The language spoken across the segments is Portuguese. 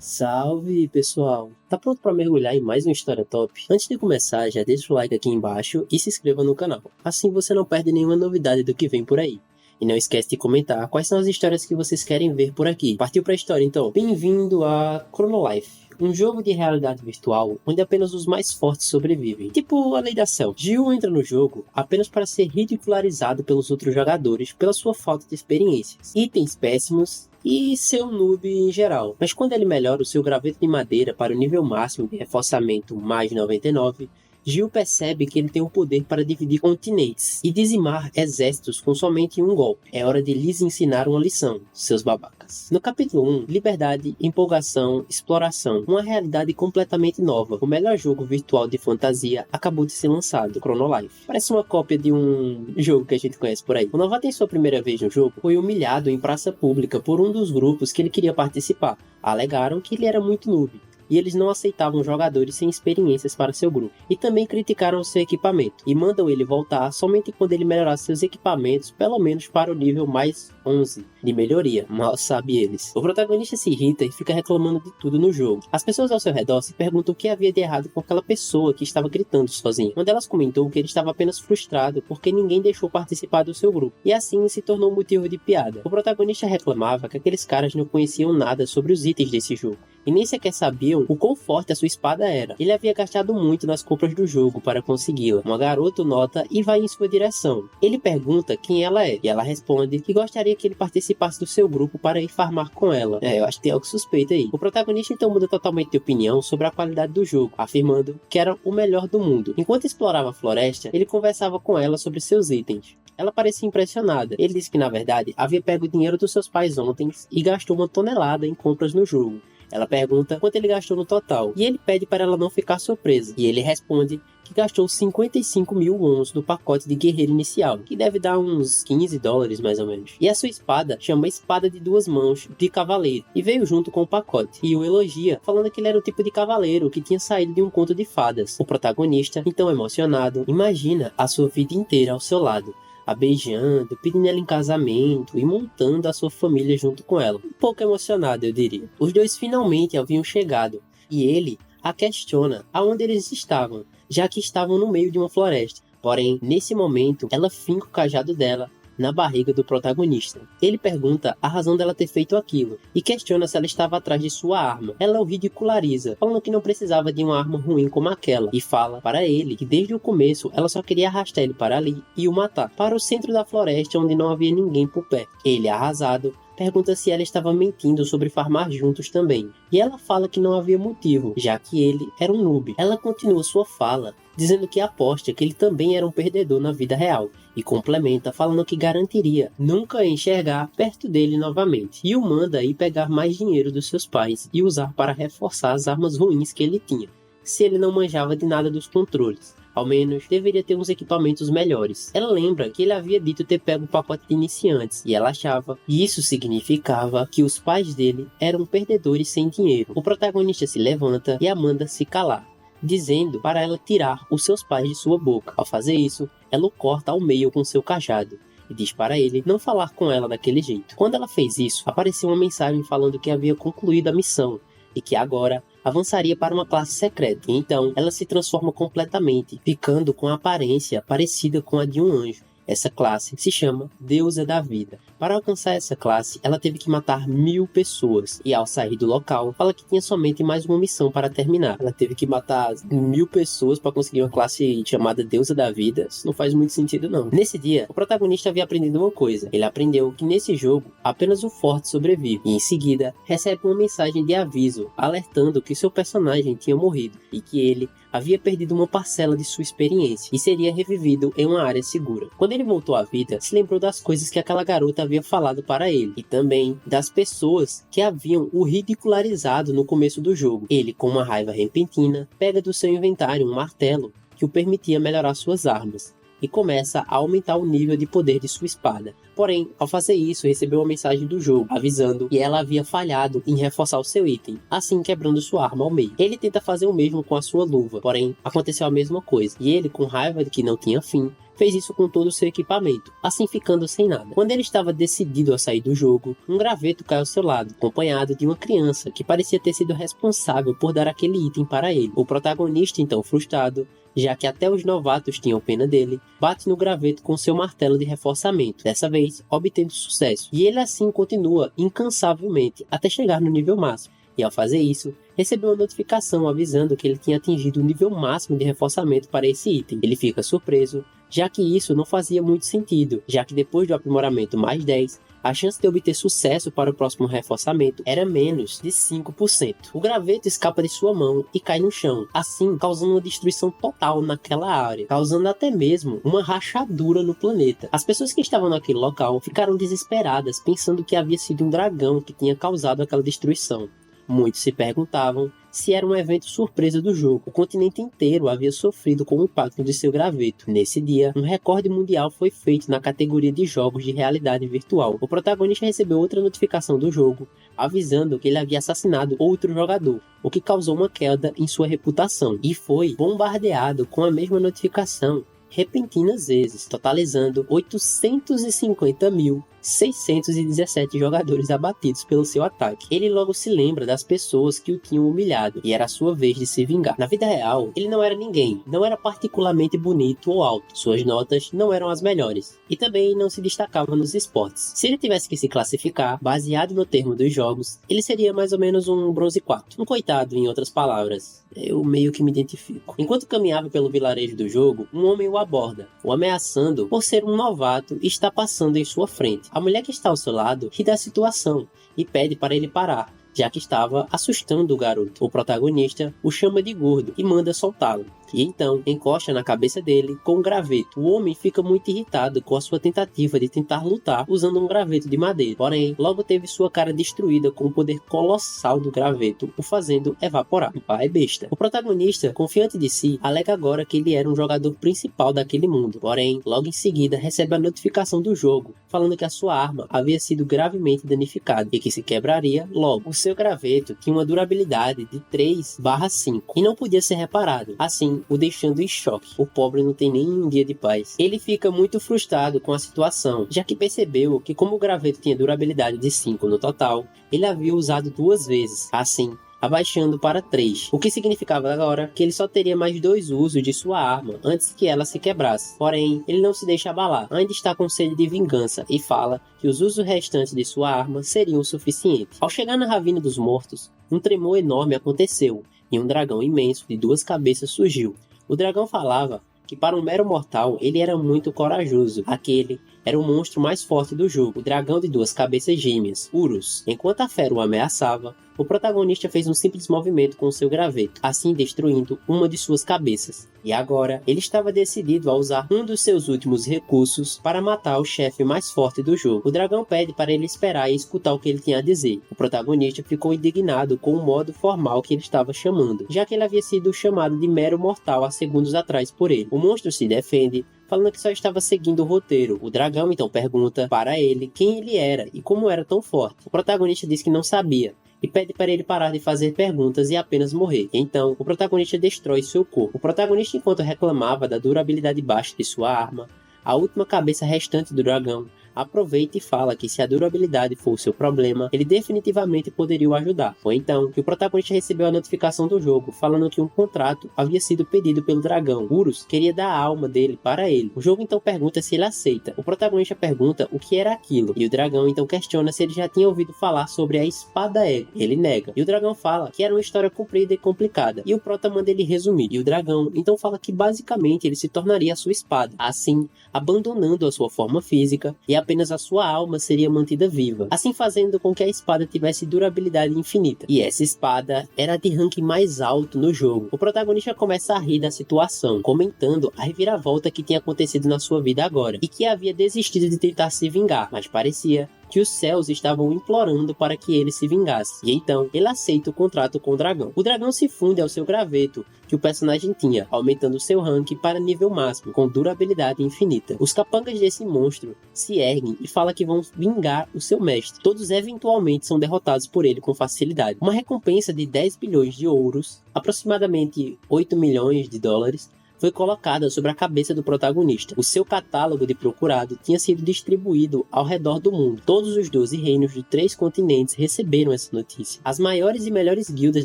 Salve, pessoal! Tá pronto para mergulhar em mais uma história top? Antes de começar, já deixa o like aqui embaixo e se inscreva no canal. Assim você não perde nenhuma novidade do que vem por aí. E não esquece de comentar quais são as histórias que vocês querem ver por aqui. Partiu pra história então. Bem-vindo a Chronolife, um jogo de realidade virtual onde apenas os mais fortes sobrevivem. Tipo a lei da selva. Jill entra no jogo apenas para ser ridicularizado pelos outros jogadores pela sua falta de experiências, itens péssimos e seu noob em geral. Mas quando ele melhora o seu graveto de madeira para o nível máximo de reforçamento mais 99, Jill percebe que ele tem o poder para dividir continentes e dizimar exércitos com somente um golpe. É hora de lhes ensinar uma lição, seus babacas. No capítulo 1, liberdade, empolgação, exploração. Uma realidade completamente nova. O melhor jogo virtual de fantasia acabou de ser lançado, Chronolife. Parece uma cópia de um jogo que a gente conhece por aí. O novato em sua primeira vez no jogo foi humilhado em praça pública por um dos grupos que ele queria participar. Alegaram que ele era muito noob e eles não aceitavam jogadores sem experiências para seu grupo. E também criticaram seu equipamento, e mandam ele voltar somente quando ele melhorar seus equipamentos, pelo menos para o nível mais 11 de melhoria, mal sabe eles. O protagonista se irrita e fica reclamando de tudo no jogo. As pessoas ao seu redor se perguntam o que havia de errado com aquela pessoa que estava gritando sozinha. Uma delas comentou que ele estava apenas frustrado porque ninguém deixou participar do seu grupo, e assim se tornou motivo de piada. O protagonista reclamava que aqueles caras não conheciam nada sobre os itens desse jogo, e nem sequer sabiam o quão forte a sua espada era. Ele havia gastado muito nas compras do jogo para consegui-la. Uma garota o nota e vai em sua direção. Ele pergunta quem ela é, e ela responde que gostaria que ele participasse do seu grupo para ir farmar com ela. Eu acho que tem algo suspeito aí. O protagonista então muda totalmente de opinião sobre a qualidade do jogo, afirmando que era o melhor do mundo. Enquanto explorava a floresta, ele conversava com ela sobre seus itens. Ela parecia impressionada. Ele disse que na verdade havia pego o dinheiro dos seus pais ontem e gastou 1 tonelada em compras no jogo. Ela pergunta quanto ele gastou no total, e ele pede para ela não ficar surpresa, e ele responde que gastou 55 mil wons no pacote de guerreiro inicial, que deve dar uns 15 dólares mais ou menos. E a sua espada chama Espada de Duas Mãos de Cavaleiro, e veio junto com o pacote, e o elogia, falando que ele era o tipo de cavaleiro que tinha saído de um conto de fadas. O protagonista, então emocionado, imagina a sua vida inteira ao seu lado, a beijando, pedindo ela em casamento e montando a sua família junto com ela. Um pouco emocionado, eu diria. Os dois finalmente haviam chegado, e ele a questiona aonde eles estavam, já que estavam no meio de uma floresta. Porém, nesse momento, ela finca o cajado dela na barriga do protagonista. Ele pergunta a razão dela ter feito aquilo, e questiona se ela estava atrás de sua arma. Ela o ridiculariza, falando que não precisava de uma arma ruim como aquela, e fala para ele que desde o começo ela só queria arrastar ele para ali e o matar, para o centro da floresta onde não havia ninguém por perto. Ele, arrasado, pergunta se ela estava mentindo sobre farmar juntos também, e ela fala que não havia motivo, já que ele era um noob. Ela continua sua fala, dizendo que aposta que ele também era um perdedor na vida real, e complementa falando que garantiria nunca enxergar perto dele novamente, e o manda ir pegar mais dinheiro dos seus pais e usar para reforçar as armas ruins que ele tinha, se ele não manjava de nada dos controles. Ao menos, deveria ter uns equipamentos melhores. Ela lembra que ele havia dito ter pego o pacote de iniciantes, e ela achava que isso significava que os pais dele eram perdedores sem dinheiro. O protagonista se levanta e a manda se calar, dizendo para ela tirar os seus pais de sua boca. Ao fazer isso, ela o corta ao meio com seu cajado, e diz para ele não falar com ela daquele jeito. Quando ela fez isso, apareceu uma mensagem falando que havia concluído a missão, e que agora avançaria para uma classe secreta. E então, ela se transforma completamente, ficando com a aparência parecida com a de um anjo. Essa classe se chama Deusa da Vida. Para alcançar essa classe, ela teve que matar 1000 pessoas. E ao sair do local, fala que tinha somente mais uma missão para terminar. Ela teve que matar 1000 pessoas para conseguir uma classe chamada Deusa da Vida. Isso não faz muito sentido não. Nesse dia, o protagonista havia aprendido uma coisa. Ele aprendeu que nesse jogo, apenas o forte sobrevive. E em seguida, recebe uma mensagem de aviso, alertando que seu personagem tinha morrido. E que ele havia perdido uma parcela de sua experiência e seria revivido em uma área segura. Quando ele voltou à vida, se lembrou das coisas que aquela garota havia falado para ele, e também das pessoas que haviam o ridicularizado no começo do jogo. Ele, com uma raiva repentina, pega do seu inventário um martelo que o permitia melhorar suas armas, e começa a aumentar o nível de poder de sua espada. Porém, ao fazer isso, recebeu uma mensagem do jogo, avisando que ela havia falhado em reforçar o seu item, assim quebrando sua arma ao meio. Ele tenta fazer o mesmo com a sua luva, porém, aconteceu a mesma coisa, e ele, com raiva de que não tinha fim, fez isso com todo o seu equipamento, assim ficando sem nada. Quando ele estava decidido a sair do jogo, um graveto cai ao seu lado, acompanhado de uma criança que parecia ter sido responsável por dar aquele item para ele. O protagonista, então frustrado, já que até os novatos tinham pena dele, bate no graveto com seu martelo de reforçamento, dessa vez obtendo sucesso. E ele assim continua incansavelmente até chegar no nível máximo. E ao fazer isso, recebeu uma notificação avisando que ele tinha atingido o nível máximo de reforçamento para esse item. Ele fica surpreso, já que isso não fazia muito sentido, já que depois do aprimoramento mais 10, a chance de obter sucesso para o próximo reforçamento era menos de 5%. O graveto escapa de sua mão e cai no chão, assim causando uma destruição total naquela área, causando até mesmo uma rachadura no planeta. As pessoas que estavam naquele local ficaram desesperadas, pensando que havia sido um dragão que tinha causado aquela destruição. Muitos se perguntavam se era um evento surpresa do jogo. O continente inteiro havia sofrido com o impacto de seu graveto. Nesse dia, um recorde mundial foi feito na categoria de jogos de realidade virtual. O protagonista recebeu outra notificação do jogo, avisando que ele havia assassinado outro jogador, o que causou uma queda em sua reputação, e foi bombardeado com a mesma notificação repentinas vezes, totalizando 850.617 jogadores abatidos pelo seu ataque. Ele logo se lembra das pessoas que o tinham humilhado, e era a sua vez de se vingar. Na vida real, ele não era ninguém, não era particularmente bonito ou alto, suas notas não eram as melhores, e também não se destacava nos esportes. Se ele tivesse que se classificar, baseado no termo dos jogos, ele seria mais ou menos um bronze 4. Um coitado, em outras palavras. Eu meio que me identifico. Enquanto caminhava pelo vilarejo do jogo, um homem o aborda, o ameaçando por ser um novato e está passando em sua frente. A mulher que está ao seu lado ri da situação e pede para ele parar, já que estava assustando o garoto. O protagonista o chama de gordo e manda soltá-lo. E então encosta na cabeça dele com um graveto. O homem fica muito irritado com a sua tentativa de tentar lutar usando um graveto de madeira. Porém, logo teve sua cara destruída com o poder colossal do graveto, o fazendo evaporar. O pai é besta. O protagonista, confiante de si, alega agora que ele era um jogador principal daquele mundo. Porém, logo em seguida recebe a notificação do jogo, falando que a sua arma havia sido gravemente danificada e que se quebraria logo. O seu graveto tinha uma durabilidade de 3/5 e não podia ser reparado. Assim, o deixando em choque. O pobre não tem nem um dia de paz. Ele fica muito frustrado com a situação, já que percebeu que como o graveto tinha durabilidade de 5 no total, ele havia usado 2 vezes. Assim, abaixando para 3, o que significava agora que ele só teria mais 2 usos de sua arma antes que ela se quebrasse. Porém, ele não se deixa abalar, ainda está com sede de vingança e fala que os usos restantes de sua arma seriam o suficiente. Ao chegar na Ravina dos Mortos, um tremor enorme aconteceu e um dragão imenso de 2 cabeças surgiu. O dragão falava que para um mero mortal ele era muito corajoso. Aquele era o monstro mais forte do jogo, o dragão de 2 cabeças gêmeas, Urus. Enquanto a fera o ameaçava, o protagonista fez um simples movimento com seu graveto, assim destruindo uma de suas cabeças. E agora, ele estava decidido a usar um dos seus últimos recursos para matar o chefe mais forte do jogo. O dragão pede para ele esperar e escutar o que ele tinha a dizer. O protagonista ficou indignado com o modo formal que ele estava chamando, já que ele havia sido chamado de mero mortal há segundos atrás por ele. O monstro se defende, falando que só estava seguindo o roteiro. O dragão então pergunta para ele quem ele era e como era tão forte. O protagonista diz que não sabia e pede para ele parar de fazer perguntas e apenas morrer. Então, o protagonista destrói seu corpo. O protagonista, enquanto reclamava da durabilidade baixa de sua arma, a última cabeça restante do dragão aproveita e fala que se a durabilidade for o seu problema, ele definitivamente poderia o ajudar. Foi então que o protagonista recebeu a notificação do jogo, falando que um contrato havia sido pedido pelo dragão. Urus queria dar a alma dele para ele. O jogo então pergunta se ele aceita. O protagonista pergunta o que era aquilo, e o dragão então questiona se ele já tinha ouvido falar sobre a espada ego. Ele nega. E o dragão fala que era uma história comprida e complicada, e o prota manda ele resumir. E o dragão então fala que basicamente ele se tornaria a sua espada, assim abandonando a sua forma física e apenas a sua alma seria mantida viva, assim fazendo com que a espada tivesse durabilidade infinita. E essa espada era de ranking mais alto no jogo. O protagonista começa a rir da situação, comentando a reviravolta que tinha acontecido na sua vida agora, e que havia desistido de tentar se vingar, mas parecia que os céus estavam implorando para que ele se vingasse. E então, ele aceita o contrato com o dragão. O dragão se funde ao seu graveto que o personagem tinha, aumentando seu rank para nível máximo, com durabilidade infinita. Os capangas desse monstro se erguem e falam que vão vingar o seu mestre. Todos eventualmente são derrotados por ele com facilidade. Uma recompensa de 10 bilhões de ouros, aproximadamente 8 milhões de dólares, foi colocada sobre a cabeça do protagonista. O seu catálogo de procurado tinha sido distribuído ao redor do mundo. Todos os 12 reinos de 3 continentes receberam essa notícia. As maiores e melhores guildas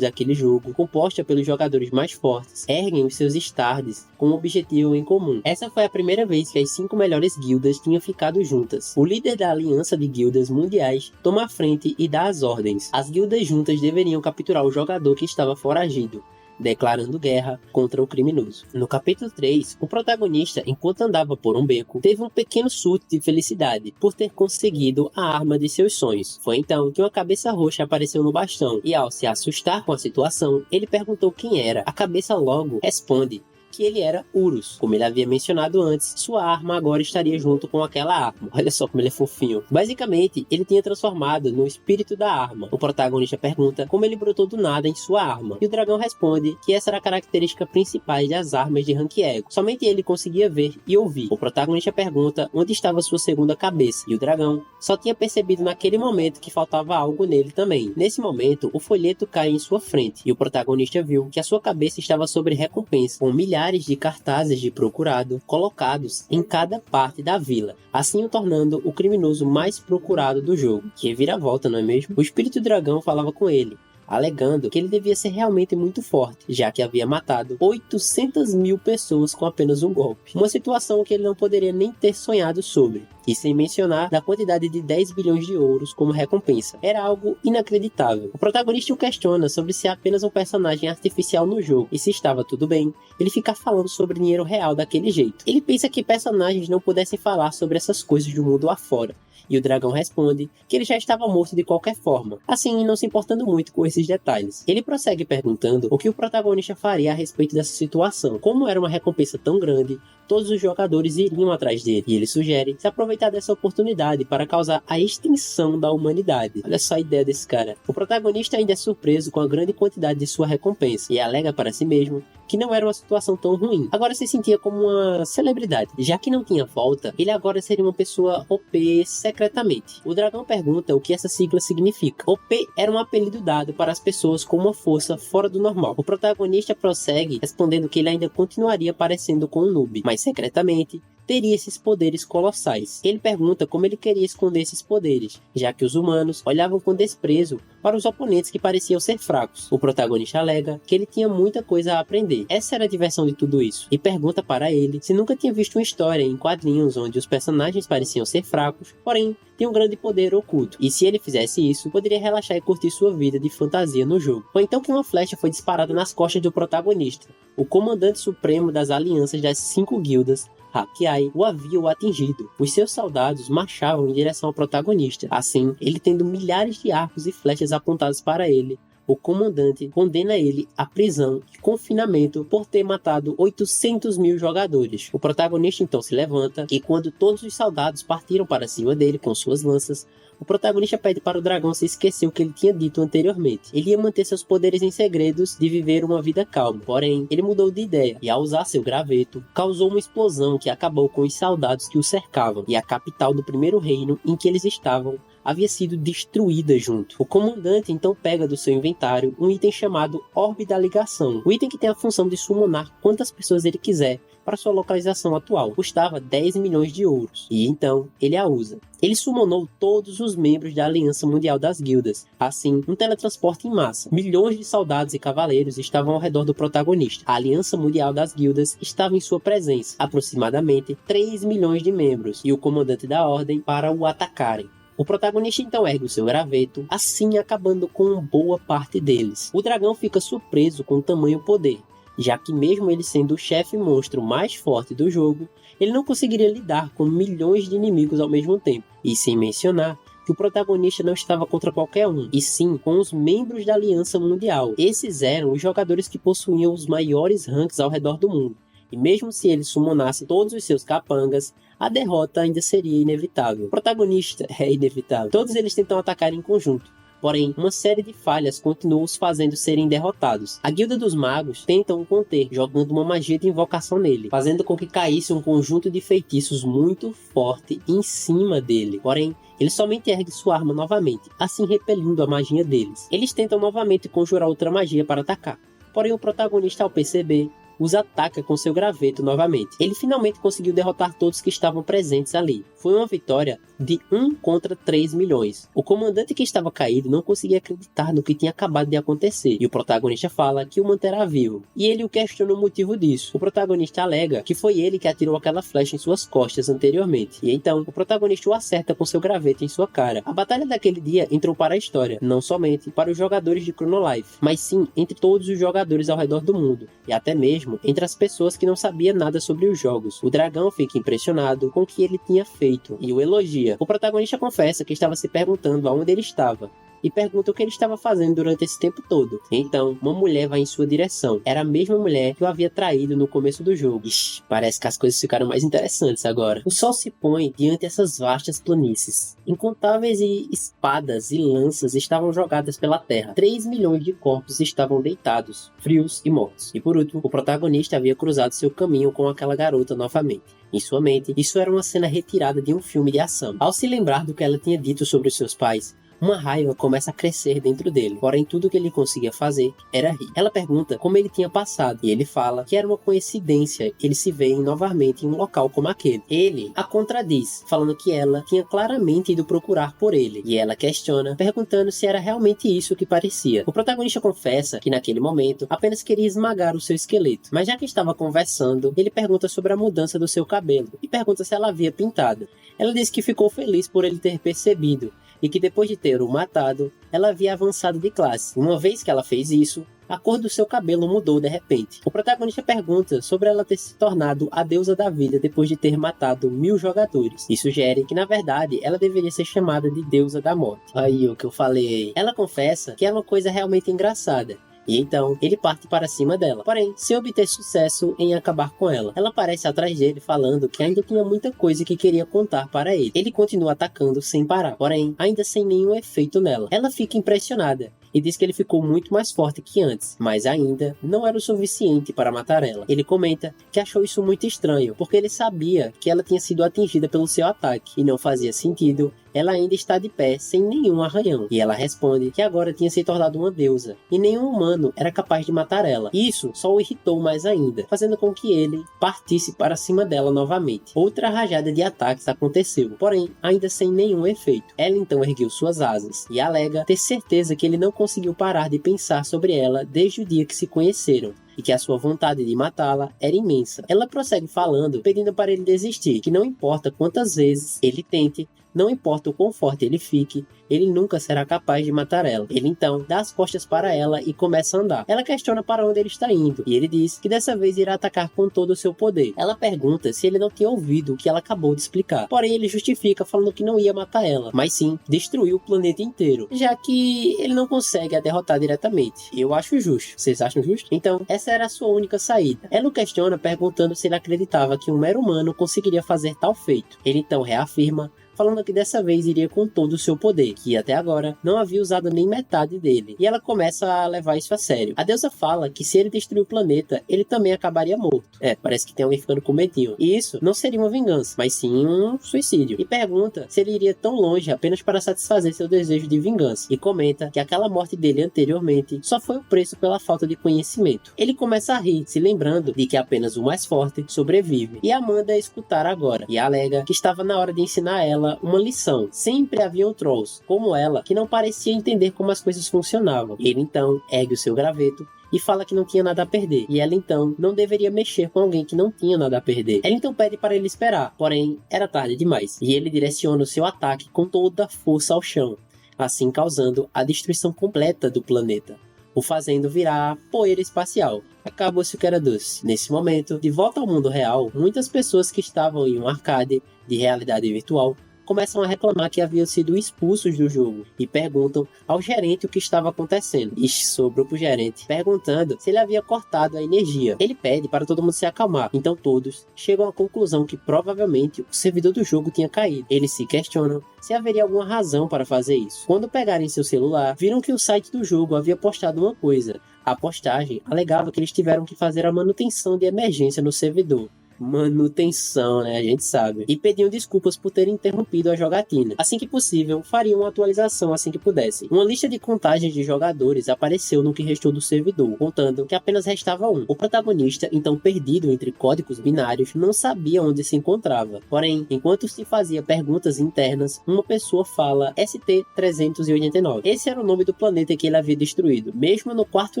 daquele jogo, composta pelos jogadores mais fortes, erguem os seus stards com um objetivo em comum. Essa foi a primeira vez que as 5 melhores guildas tinham ficado juntas. O líder da aliança de guildas mundiais toma a frente e dá as ordens. As guildas juntas deveriam capturar o jogador que estava foragido, declarando guerra contra o criminoso. No capítulo 3, o protagonista, enquanto andava por um beco, teve um pequeno surto de felicidade por ter conseguido a arma de seus sonhos. Foi então que uma cabeça roxa apareceu no bastão e, ao se assustar com a situação, ele perguntou quem era. A cabeça logo responde que ele era Urus. Como ele havia mencionado antes, sua arma agora estaria junto com aquela arma. Olha só como ele é fofinho. Basicamente, ele tinha transformado no espírito da arma. O protagonista pergunta como ele brotou do nada em sua arma. E o dragão responde que essa era a característica principal das armas de rank ego. Somente ele conseguia ver e ouvir. O protagonista pergunta onde estava sua segunda cabeça. E o dragão só tinha percebido naquele momento que faltava algo nele também. Nesse momento, o folheto cai em sua frente. E o protagonista viu que a sua cabeça estava sobre recompensa, com milhares de cartazes de procurado colocados em cada parte da vila, assim o tornando o criminoso mais procurado do jogo. Que reviravolta, não é mesmo? O espírito dragão falava com ele, alegando que ele devia ser realmente muito forte, já que havia matado 800.000 pessoas com apenas um golpe. Uma situação que ele não poderia nem ter sonhado sobre. E sem mencionar da quantidade de 10 bilhões de ouros como recompensa. Era algo inacreditável. O protagonista o questiona sobre se é apenas um personagem artificial no jogo, e se estava tudo bem, ele fica falando sobre dinheiro real daquele jeito. Ele pensa que personagens não pudessem falar sobre essas coisas do mundo afora. E o dragão responde que ele já estava morto de qualquer forma, assim não se importando muito com esses detalhes. Ele prossegue perguntando o que o protagonista faria a respeito dessa situação. Como era uma recompensa tão grande, todos os jogadores iriam atrás dele, e ele sugere se aproveitar dessa oportunidade para causar a extinção da humanidade. Olha só a ideia desse cara. O protagonista ainda é surpreso com a grande quantidade de sua recompensa, e alega para si mesmo que não era uma situação tão ruim. Agora se sentia como uma celebridade. Já que não tinha volta, ele agora seria uma pessoa OP secretamente. O dragão pergunta o que essa sigla significa. OP era um apelido dado para as pessoas com uma força fora do normal. O protagonista prossegue respondendo que ele ainda continuaria parecendo com um noob, mas secretamente teria esses poderes colossais. Ele pergunta como ele queria esconder esses poderes, já que os humanos olhavam com desprezo para os oponentes que pareciam ser fracos. O protagonista alega que ele tinha muita coisa a aprender. Essa era a diversão de tudo isso. E pergunta para ele se nunca tinha visto uma história em quadrinhos onde os personagens pareciam ser fracos, porém tinham um grande poder oculto. E se ele fizesse isso, poderia relaxar e curtir sua vida de fantasia no jogo. Foi então que uma flecha foi disparada nas costas do protagonista. O comandante supremo das alianças das 5 guildas, Hakiai, o havia atingido. Os seus soldados marchavam em direção ao protagonista. Assim, ele tendo milhares de arcos e flechas apontados para ele, o comandante condena ele à prisão e confinamento por ter matado 800.000 jogadores. O protagonista então se levanta e quando todos os soldados partiram para cima dele com suas lanças, o protagonista pede para o dragão se esquecer o que ele tinha dito anteriormente. Ele ia manter seus poderes em segredos de viver uma vida calma. Porém, ele mudou de ideia e ao usar seu graveto, causou uma explosão que acabou com os soldados que o cercavam. E a capital do primeiro reino em que eles estavam havia sido destruída junto. O comandante então pega do seu inventário um item chamado Orbe da Ligação. O item que tem a função de summonar quantas pessoas ele quiser para sua localização atual. Custava 10 milhões de ouros. E então, ele a usa. Ele summonou todos os membros da Aliança Mundial das Guildas. Assim, um teletransporte em massa. Milhões de soldados e cavaleiros estavam ao redor do protagonista. A Aliança Mundial das Guildas estava em sua presença. Aproximadamente 3 milhões de membros. E o comandante da ordem para o atacarem. O protagonista então ergue o seu graveto, assim acabando com boa parte deles. O dragão fica surpreso com o tamanho poder, já que mesmo ele sendo o chefe monstro mais forte do jogo, ele não conseguiria lidar com milhões de inimigos ao mesmo tempo. E sem mencionar que o protagonista não estava contra qualquer um, e sim com os membros da Aliança Mundial. Esses eram os jogadores que possuíam os maiores ranks ao redor do mundo. E mesmo se ele summonasse todos os seus capangas, a derrota ainda seria inevitável. O protagonista é inevitável. Todos eles tentam atacar em conjunto. Porém, uma série de falhas continua os fazendo serem derrotados. A Guilda dos Magos tentam o conter, jogando uma magia de invocação nele, fazendo com que caísse um conjunto de feitiços muito forte em cima dele. Porém, ele somente ergue sua arma novamente, assim repelindo a magia deles. Eles tentam novamente conjurar outra magia para atacar. Porém, o protagonista, ao perceber os ataca com seu graveto novamente. Ele finalmente conseguiu derrotar todos que estavam presentes ali. Foi uma vitória de 1 contra 3 milhões. O comandante que estava caído não conseguia acreditar no que tinha acabado de acontecer, e o protagonista fala que o manterá vivo. E ele o questiona o motivo disso. O protagonista alega que foi ele que atirou aquela flecha em suas costas anteriormente. E então, o protagonista o acerta com seu graveto em sua cara. A batalha daquele dia entrou para a história, não somente para os jogadores de Chrono Life, mas sim entre todos os jogadores ao redor do mundo, e até mesmo entre as pessoas que não sabiam nada sobre os jogos. O dragão fica impressionado com o que ele tinha feito e o elogia. O protagonista confessa que estava se perguntando aonde ele estava, e pergunta o que ele estava fazendo durante esse tempo todo. Então, uma mulher vai em sua direção. Era a mesma mulher que o havia traído no começo do jogo. Ixi, parece que as coisas ficaram mais interessantes agora. O sol se põe diante dessas vastas planícies. Incontáveis espadas e lanças estavam jogadas pela terra. 3 milhões de corpos estavam deitados, frios e mortos. E por último, o protagonista havia cruzado seu caminho com aquela garota novamente. Em sua mente, isso era uma cena retirada de um filme de ação. Ao se lembrar do que ela tinha dito sobre os seus pais, uma raiva começa a crescer dentro dele, porém tudo que ele conseguia fazer era rir. Ela pergunta como ele tinha passado, e ele fala que era uma coincidência ele se ver novamente em um local como aquele. Ele a contradiz, falando que ela tinha claramente ido procurar por ele, e ela questiona, perguntando se era realmente isso que parecia. O protagonista confessa que naquele momento apenas queria esmagar o seu esqueleto, mas já que estava conversando, ele pergunta sobre a mudança do seu cabelo, e pergunta se ela havia pintado. Ela diz que ficou feliz por ele ter percebido, e que depois de ter o matado, ela havia avançado de classe. Uma vez que ela fez isso, a cor do seu cabelo mudou de repente. O protagonista pergunta sobre ela ter se tornado a deusa da vida depois de ter matado 1000 jogadores, e sugere que na verdade ela deveria ser chamada de deusa da morte. Aí o que eu falei. Ela confessa que é uma coisa realmente engraçada, e então, ele parte para cima dela, porém, sem obter sucesso em acabar com ela. Ela aparece atrás dele falando que ainda tinha muita coisa que queria contar para ele. Ele continua atacando sem parar, porém, ainda sem nenhum efeito nela. Ela fica impressionada e diz que ele ficou muito mais forte que antes, mas ainda não era o suficiente para matar ela. Ele comenta que achou isso muito estranho, porque ele sabia que ela tinha sido atingida pelo seu ataque, e não fazia sentido ela ainda estar de pé sem nenhum arranhão. E ela responde que agora tinha se tornado uma deusa, e nenhum humano era capaz de matar ela. Isso só o irritou mais ainda, fazendo com que ele partisse para cima dela novamente. Outra rajada de ataques aconteceu, porém ainda sem nenhum efeito. Ela então ergueu suas asas, e alega ter certeza que ele não conseguiu parar de pensar sobre ela desde o dia que se conheceram, e que a sua vontade de matá-la era imensa. Ela prossegue falando, pedindo para ele desistir, que não importa quantas vezes ele tente, não importa o quão forte ele fique, ele nunca será capaz de matar ela. Ele então dá as costas para ela e começa a andar. Ela questiona para onde ele está indo, e ele diz que dessa vez irá atacar com todo o seu poder. Ela pergunta se ele não tinha ouvido o que ela acabou de explicar, porém ele justifica falando que não ia matar ela, mas sim destruir o planeta inteiro, já que ele não consegue a derrotar diretamente. Eu acho justo. Vocês acham justo? Então, essa era a sua única saída. Ela o questiona perguntando se ele acreditava que um mero humano conseguiria fazer tal feito. Ele então reafirma, falando que dessa vez iria com todo o seu poder, que até agora não havia usado nem metade dele, e ela começa a levar isso a sério. A deusa fala que se ele destruir o planeta, ele também acabaria morto. Parece que tem alguém ficando com medinho. E isso não seria uma vingança, mas sim um suicídio. E pergunta se ele iria tão longe apenas para satisfazer seu desejo de vingança, e comenta que aquela morte dele anteriormente só foi o preço pela falta de conhecimento. Ele começa a rir, se lembrando de que apenas o mais forte sobrevive, e a manda escutar agora, e alega que estava na hora de ensinar ela uma lição. Sempre haviam trolls, como ela, que não parecia entender como as coisas funcionavam. Ele então ergue o seu graveto e fala que não tinha nada a perder, e ela então não deveria mexer com alguém que não tinha nada a perder. Ela então pede para ele esperar, porém era tarde demais, e ele direciona o seu ataque com toda a força ao chão, assim causando a destruição completa do planeta, o fazendo virar poeira espacial. Acabou-se o que era doce. Nesse momento, de volta ao mundo real, muitas pessoas que estavam em um arcade de realidade virtual começam a reclamar que haviam sido expulsos do jogo e perguntam ao gerente o que estava acontecendo. E sobrou pro gerente, perguntando se ele havia cortado a energia. Ele pede para todo mundo se acalmar, então todos chegam à conclusão que provavelmente o servidor do jogo tinha caído. Eles se questionam se haveria alguma razão para fazer isso. Quando pegarem seu celular, viram que o site do jogo havia postado uma coisa. A postagem alegava que eles tiveram que fazer a manutenção de emergência no servidor, Manutenção, né? A gente sabe. E pediam desculpas por terem interrompido a jogatina. Assim que possível, fariam uma atualização assim que pudessem. Uma lista de contagens de jogadores apareceu no que restou do servidor, contando que apenas restava um. O protagonista, então perdido entre códigos binários, não sabia onde se encontrava. Porém, enquanto se fazia perguntas internas, uma pessoa fala ST-389. Esse era o nome do planeta que ele havia destruído. Mesmo no quarto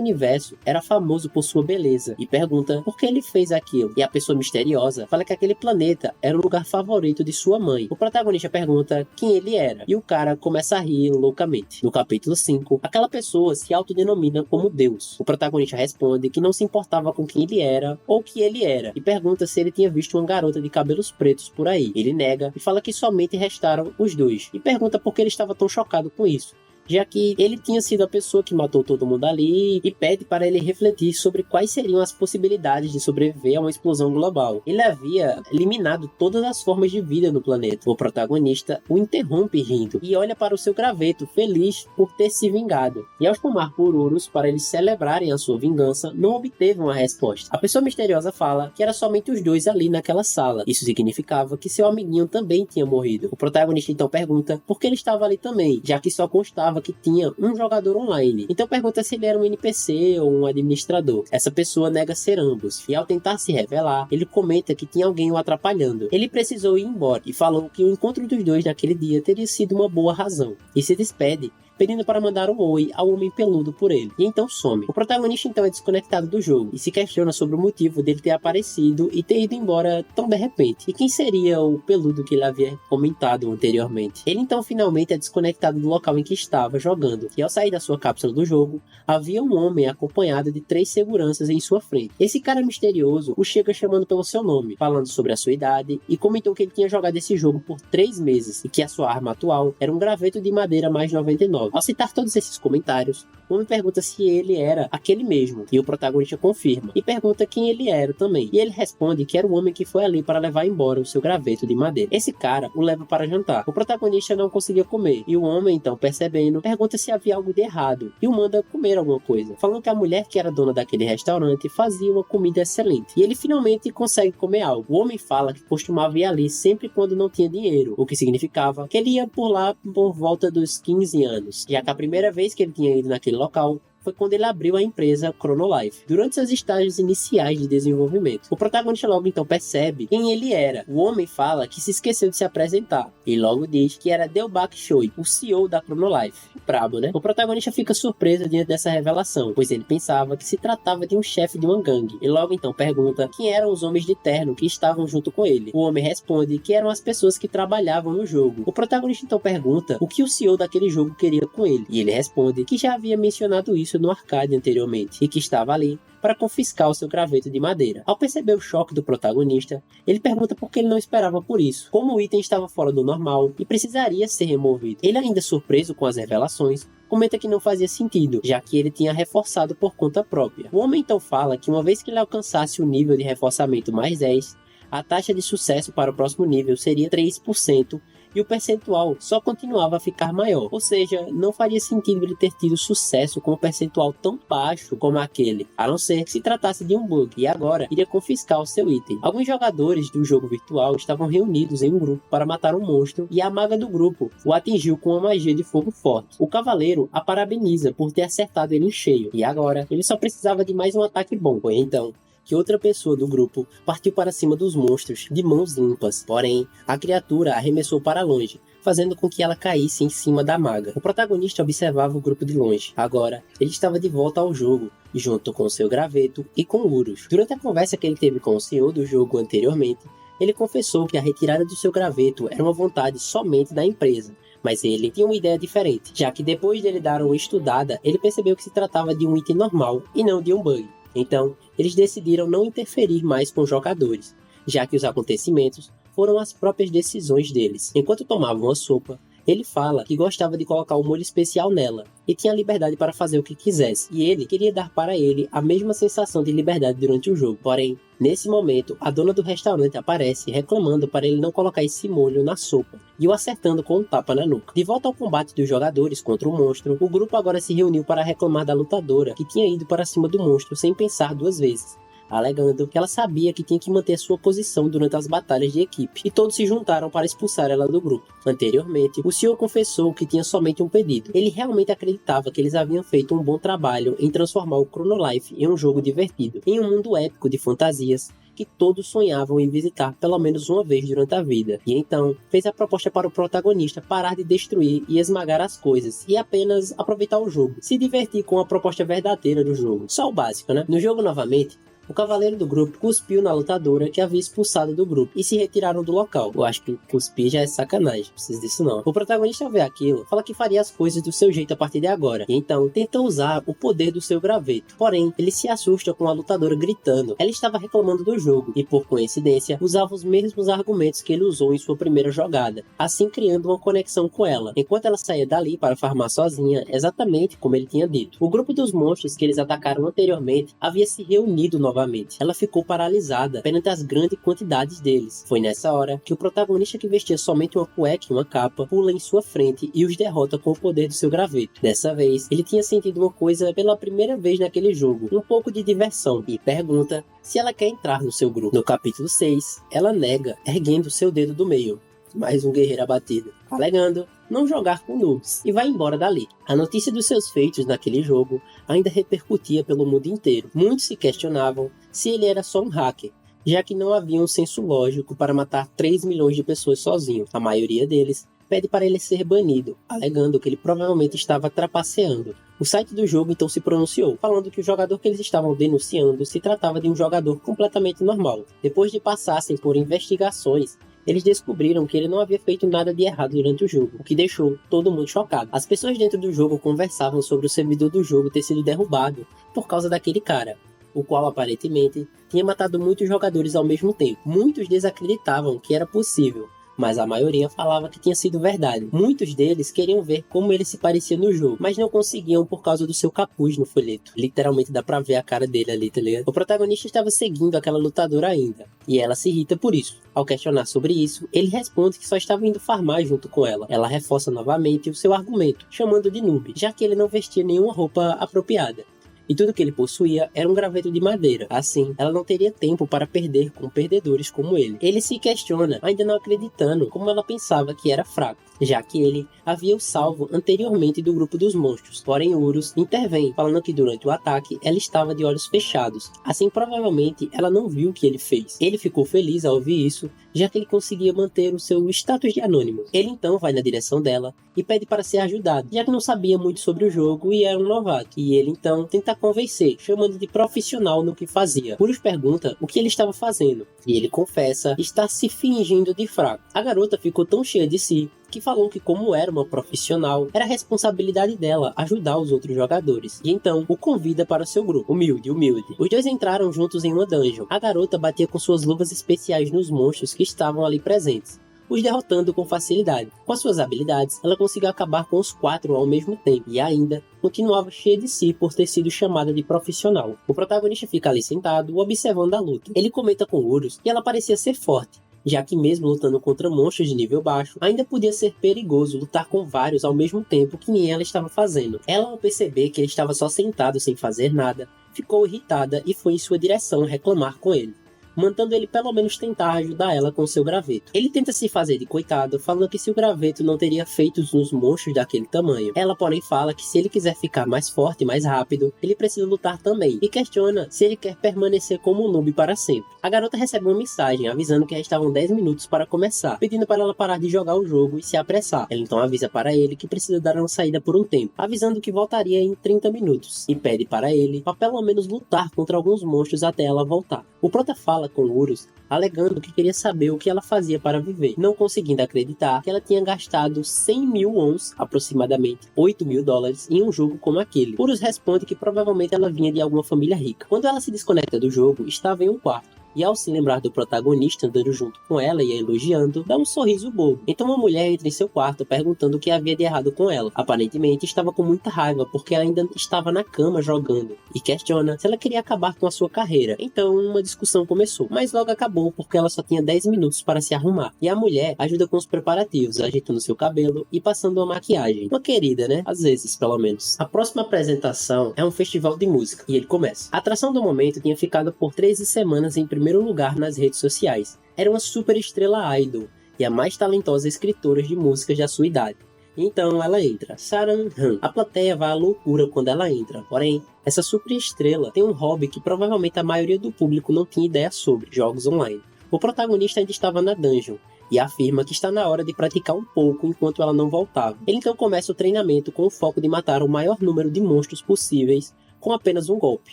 universo, era famoso por sua beleza, e pergunta por que ele fez aquilo. E a pessoa misteriosa fala que aquele planeta era o lugar favorito de sua mãe. O protagonista pergunta quem ele era, e o cara começa a rir loucamente. No capítulo 5, aquela pessoa se autodenomina como Deus. O protagonista responde que não se importava com quem ele era ou que ele era, e pergunta se ele tinha visto uma garota de cabelos pretos por aí. Ele nega e fala que somente restaram os dois, e pergunta por que ele estava tão chocado com isso, já que ele tinha sido a pessoa que matou todo mundo ali, e pede para ele refletir sobre quais seriam as possibilidades de sobreviver a uma explosão global. Ele havia eliminado todas as formas de vida no planeta. O protagonista o interrompe rindo e olha para o seu graveto, feliz por ter se vingado. E ao chamar por Urus para eles celebrarem a sua vingança, não obteve uma resposta. A pessoa misteriosa fala que era somente os dois ali naquela sala. Isso significava que seu amiguinho também tinha morrido. O protagonista então pergunta por que ele estava ali também, já que só constava que tinha um jogador online. Então pergunta se ele era um NPC ou um administrador. Essa pessoa nega ser ambos, e ao tentar se revelar, ele comenta que tinha alguém o atrapalhando. Ele precisou ir embora e falou que o encontro dos dois naquele dia teria sido uma boa razão, e se despede pedindo para mandar um oi ao homem peludo por ele, e então some. O protagonista então é desconectado do jogo e se questiona sobre o motivo dele ter aparecido e ter ido embora tão de repente. E quem seria o peludo que ele havia comentado anteriormente? Ele então finalmente é desconectado do local em que estava jogando, e ao sair da sua cápsula do jogo, havia um homem acompanhado de 3 seguranças em sua frente. Esse cara misterioso o chega chamando pelo seu nome, falando sobre a sua idade, e comentou que ele tinha jogado esse jogo por 3 meses, e que a sua arma atual era um graveto de madeira mais 99. Ao citar todos esses comentários, o homem pergunta se ele era aquele mesmo, e o protagonista confirma, e pergunta quem ele era também, e ele responde que era o homem que foi ali para levar embora o seu graveto de madeira. Esse cara o leva para jantar. O protagonista não conseguia comer, e o homem, então percebendo, pergunta se havia algo de errado, e o manda comer alguma coisa, falando que a mulher que era dona daquele restaurante fazia uma comida excelente, e ele finalmente consegue comer algo. O homem fala que costumava ir ali sempre quando não tinha dinheiro, o que significava que ele ia por lá por volta dos 15 anos. Já que a primeira vez que ele tinha ido naquele local foi quando ele abriu a empresa Chronolife, durante seus estágios iniciais de desenvolvimento. O protagonista logo então percebe quem ele era. O homem fala que se esqueceu de se apresentar, e logo diz que era Delbach Choi, o CEO da Chronolife. Brabo, né? O protagonista fica surpreso diante dessa revelação, pois ele pensava que se tratava de um chefe de uma gangue, e logo então pergunta quem eram os homens de terno que estavam junto com ele. O homem responde que eram as pessoas que trabalhavam no jogo. O protagonista então pergunta o que o CEO daquele jogo queria com ele, e ele responde que já havia mencionado isso no arcade anteriormente, e que estava ali para confiscar o seu graveto de madeira. Ao perceber o choque do protagonista, ele pergunta por que ele não esperava por isso, como o item estava fora do normal e precisaria ser removido. Ele, ainda surpreso com as revelações, comenta que não fazia sentido, já que ele tinha reforçado por conta própria. O homem então fala que uma vez que ele alcançasse o nível de reforçamento mais 10, a taxa de sucesso para o próximo nível seria 3%, e o percentual só continuava a ficar maior. Ou seja, não faria sentido ele ter tido sucesso com um percentual tão baixo como aquele, a não ser que se tratasse de um bug, e agora iria confiscar o seu item. Alguns jogadores do jogo virtual estavam reunidos em um grupo para matar um monstro, e a maga do grupo o atingiu com uma magia de fogo forte. O cavaleiro a parabeniza por ter acertado ele em cheio, e agora ele só precisava de mais um ataque bom. Foi então que outra pessoa do grupo partiu para cima dos monstros de mãos limpas. Porém, a criatura arremessou para longe, fazendo com que ela caísse em cima da maga. O protagonista observava o grupo de longe. Agora, ele estava de volta ao jogo, junto com seu graveto e com Urus. Durante a conversa que ele teve com o CEO do jogo anteriormente, ele confessou que a retirada do seu graveto era uma vontade somente da empresa. Mas ele tinha uma ideia diferente, já que depois dele dar uma estudada, ele percebeu que se tratava de um item normal e não de um bug. Então, eles decidiram não interferir mais com os jogadores, já que os acontecimentos foram as próprias decisões deles. Enquanto tomavam a sopa, ele fala que gostava de colocar um molho especial nela, e tinha liberdade para fazer o que quisesse, e ele queria dar para ele a mesma sensação de liberdade durante o jogo. Porém, nesse momento, a dona do restaurante aparece reclamando para ele não colocar esse molho na sopa, e o acertando com um tapa na nuca. De volta ao combate dos jogadores contra o monstro, o grupo agora se reuniu para reclamar da lutadora que tinha ido para cima do monstro sem pensar 2 vezes. alegando que ela sabia que tinha que manter sua posição durante as batalhas de equipe, e todos se juntaram para expulsar ela do grupo. Anteriormente, o senhor confessou que tinha somente um pedido. Ele realmente acreditava que eles haviam feito um bom trabalho em transformar o Chrono Life em um jogo divertido, em um mundo épico de fantasias que todos sonhavam em visitar pelo menos uma vez durante a vida. E então, fez a proposta para o protagonista parar de destruir e esmagar as coisas e apenas aproveitar o jogo, se divertir com a proposta verdadeira do jogo. Só o básico, né? No jogo, novamente, o cavaleiro do grupo cuspiu na lutadora que havia expulsado do grupo e se retiraram do local. Eu acho que cuspir já é sacanagem, não precisa disso não. O protagonista, ao ver aquilo, fala que faria as coisas do seu jeito a partir de agora, e então tenta usar o poder do seu graveto. Porém, ele se assusta com a lutadora gritando. Ela estava reclamando do jogo e, por coincidência, usava os mesmos argumentos que ele usou em sua primeira jogada, assim criando uma conexão com ela, enquanto ela saía dali para farmar sozinha, exatamente como ele tinha dito. O grupo dos monstros que eles atacaram anteriormente havia se reunido novamente. Ela ficou paralisada perante as grandes quantidades deles. Foi nessa hora que o protagonista, que vestia somente uma cueca e uma capa, pula em sua frente e os derrota com o poder do seu graveto. Dessa vez, ele tinha sentido uma coisa pela primeira vez naquele jogo, um pouco de diversão, e pergunta se ela quer entrar no seu grupo. No capítulo 6, ela nega, erguendo seu dedo do meio. Mais um guerreiro abatido, alegando não jogar com noobs, e vai embora dali. A notícia dos seus feitos naquele jogo ainda repercutia pelo mundo inteiro. Muitos se questionavam se ele era só um hacker, já que não havia um senso lógico para matar 3 milhões de pessoas sozinho. A maioria deles pede para ele ser banido, alegando que ele provavelmente estava trapaceando. O site do jogo então se pronunciou, falando que o jogador que eles estavam denunciando se tratava de um jogador completamente normal. Depois de passassem por investigações, eles descobriram que ele não havia feito nada de errado durante o jogo, o que deixou todo mundo chocado. As pessoas dentro do jogo conversavam sobre o servidor do jogo ter sido derrubado por causa daquele cara, o qual aparentemente tinha matado muitos jogadores ao mesmo tempo. Muitos desacreditavam que era possível, mas a maioria falava que tinha sido verdade. Muitos deles queriam ver como ele se parecia no jogo, mas não conseguiam por causa do seu capuz no folheto. Literalmente dá pra ver a cara dele ali, tá ligado? O protagonista estava seguindo aquela lutadora ainda, e ela se irrita por isso. Ao questionar sobre isso, ele responde que só estava indo farmar junto com ela. Ela reforça novamente o seu argumento, chamando de noob, já que ele não vestia nenhuma roupa apropriada. E tudo que ele possuía era um graveto de madeira. Assim, ela não teria tempo para perder com perdedores como ele. Ele se questiona, ainda não acreditando como ela pensava que era fraco, já que ele havia o salvo anteriormente do grupo dos monstros. Porém, Urus intervém, falando que durante o ataque ela estava de olhos fechados. Assim, provavelmente, ela não viu o que ele fez. Ele ficou feliz ao ouvir isso, já que ele conseguia manter o seu status de anônimo. Ele então vai na direção dela e pede para ser ajudado, já que não sabia muito sobre o jogo e era um novato. E ele então tenta convencer, chamando de profissional no que fazia. Urus pergunta o que ele estava fazendo, e ele confessa estar se fingindo de fraco. A garota ficou tão cheia de si que falou que, como era uma profissional, era responsabilidade dela ajudar os outros jogadores, e então o convida para o seu grupo. Humilde. Os dois entraram juntos em uma dungeon. A garota batia com suas luvas especiais nos monstros que estavam ali presentes, os derrotando com facilidade. Com as suas habilidades, ela conseguiu acabar com os 4 ao mesmo tempo, e ainda continuava cheia de si por ter sido chamada de profissional. O protagonista fica ali sentado, observando a luta. Ele comenta com Urus que ela parecia ser forte, já que mesmo lutando contra monstros de nível baixo, ainda podia ser perigoso lutar com vários ao mesmo tempo que nem ela estava fazendo. Ela, ao perceber que ele estava só sentado sem fazer nada, ficou irritada e foi em sua direção reclamar com ele, mandando ele pelo menos tentar ajudar ela com seu graveto. Ele tenta se fazer de coitado, falando que se o graveto não teria feitos nos monstros daquele tamanho. Ela, porém, fala que se ele quiser ficar mais forte e mais rápido, ele precisa lutar também, e questiona se ele quer permanecer como um noob para sempre. A garota recebe uma mensagem avisando que restavam 10 minutos para começar, pedindo para ela parar de jogar o jogo e se apressar. Ela então avisa para ele que precisa dar uma saída por um tempo, avisando que voltaria em 30 minutos, e pede para ele para pelo menos lutar contra alguns monstros até ela voltar. O prota fala com Urus, alegando que queria saber o que ela fazia para viver, não conseguindo acreditar que ela tinha gastado 100 mil wons, aproximadamente $8.000, em um jogo como aquele. Urus responde que provavelmente ela vinha de alguma família rica. Quando ela se desconecta do jogo, estava em um quarto, e ao se lembrar do protagonista andando junto com ela e a elogiando, dá um sorriso bobo. Então uma mulher entra em seu quarto perguntando o que havia de errado com ela. Aparentemente estava com muita raiva porque ela ainda estava na cama jogando e questiona se ela queria acabar com a sua carreira. Então uma discussão começou, mas logo acabou porque ela só tinha 10 minutos para se arrumar. E a mulher ajuda com os preparativos, ajeitando seu cabelo e passando uma maquiagem. Uma querida, né? Às vezes, pelo menos. A próxima apresentação é um festival de música e ele começa. A atração do momento tinha ficado por 13 semanas em primeiro lugar nas redes sociais. Era uma super estrela idol e a mais talentosa escritora de músicas da sua idade. Então ela entra, Saran Han. A plateia vai à loucura quando ela entra. Porém, essa super estrela tem um hobby que provavelmente a maioria do público não tinha ideia sobre: jogos online. O protagonista ainda estava na dungeon e afirma que está na hora de praticar um pouco enquanto ela não voltava. Ele então começa o treinamento com o foco de matar o maior número de monstros possíveis com apenas um golpe.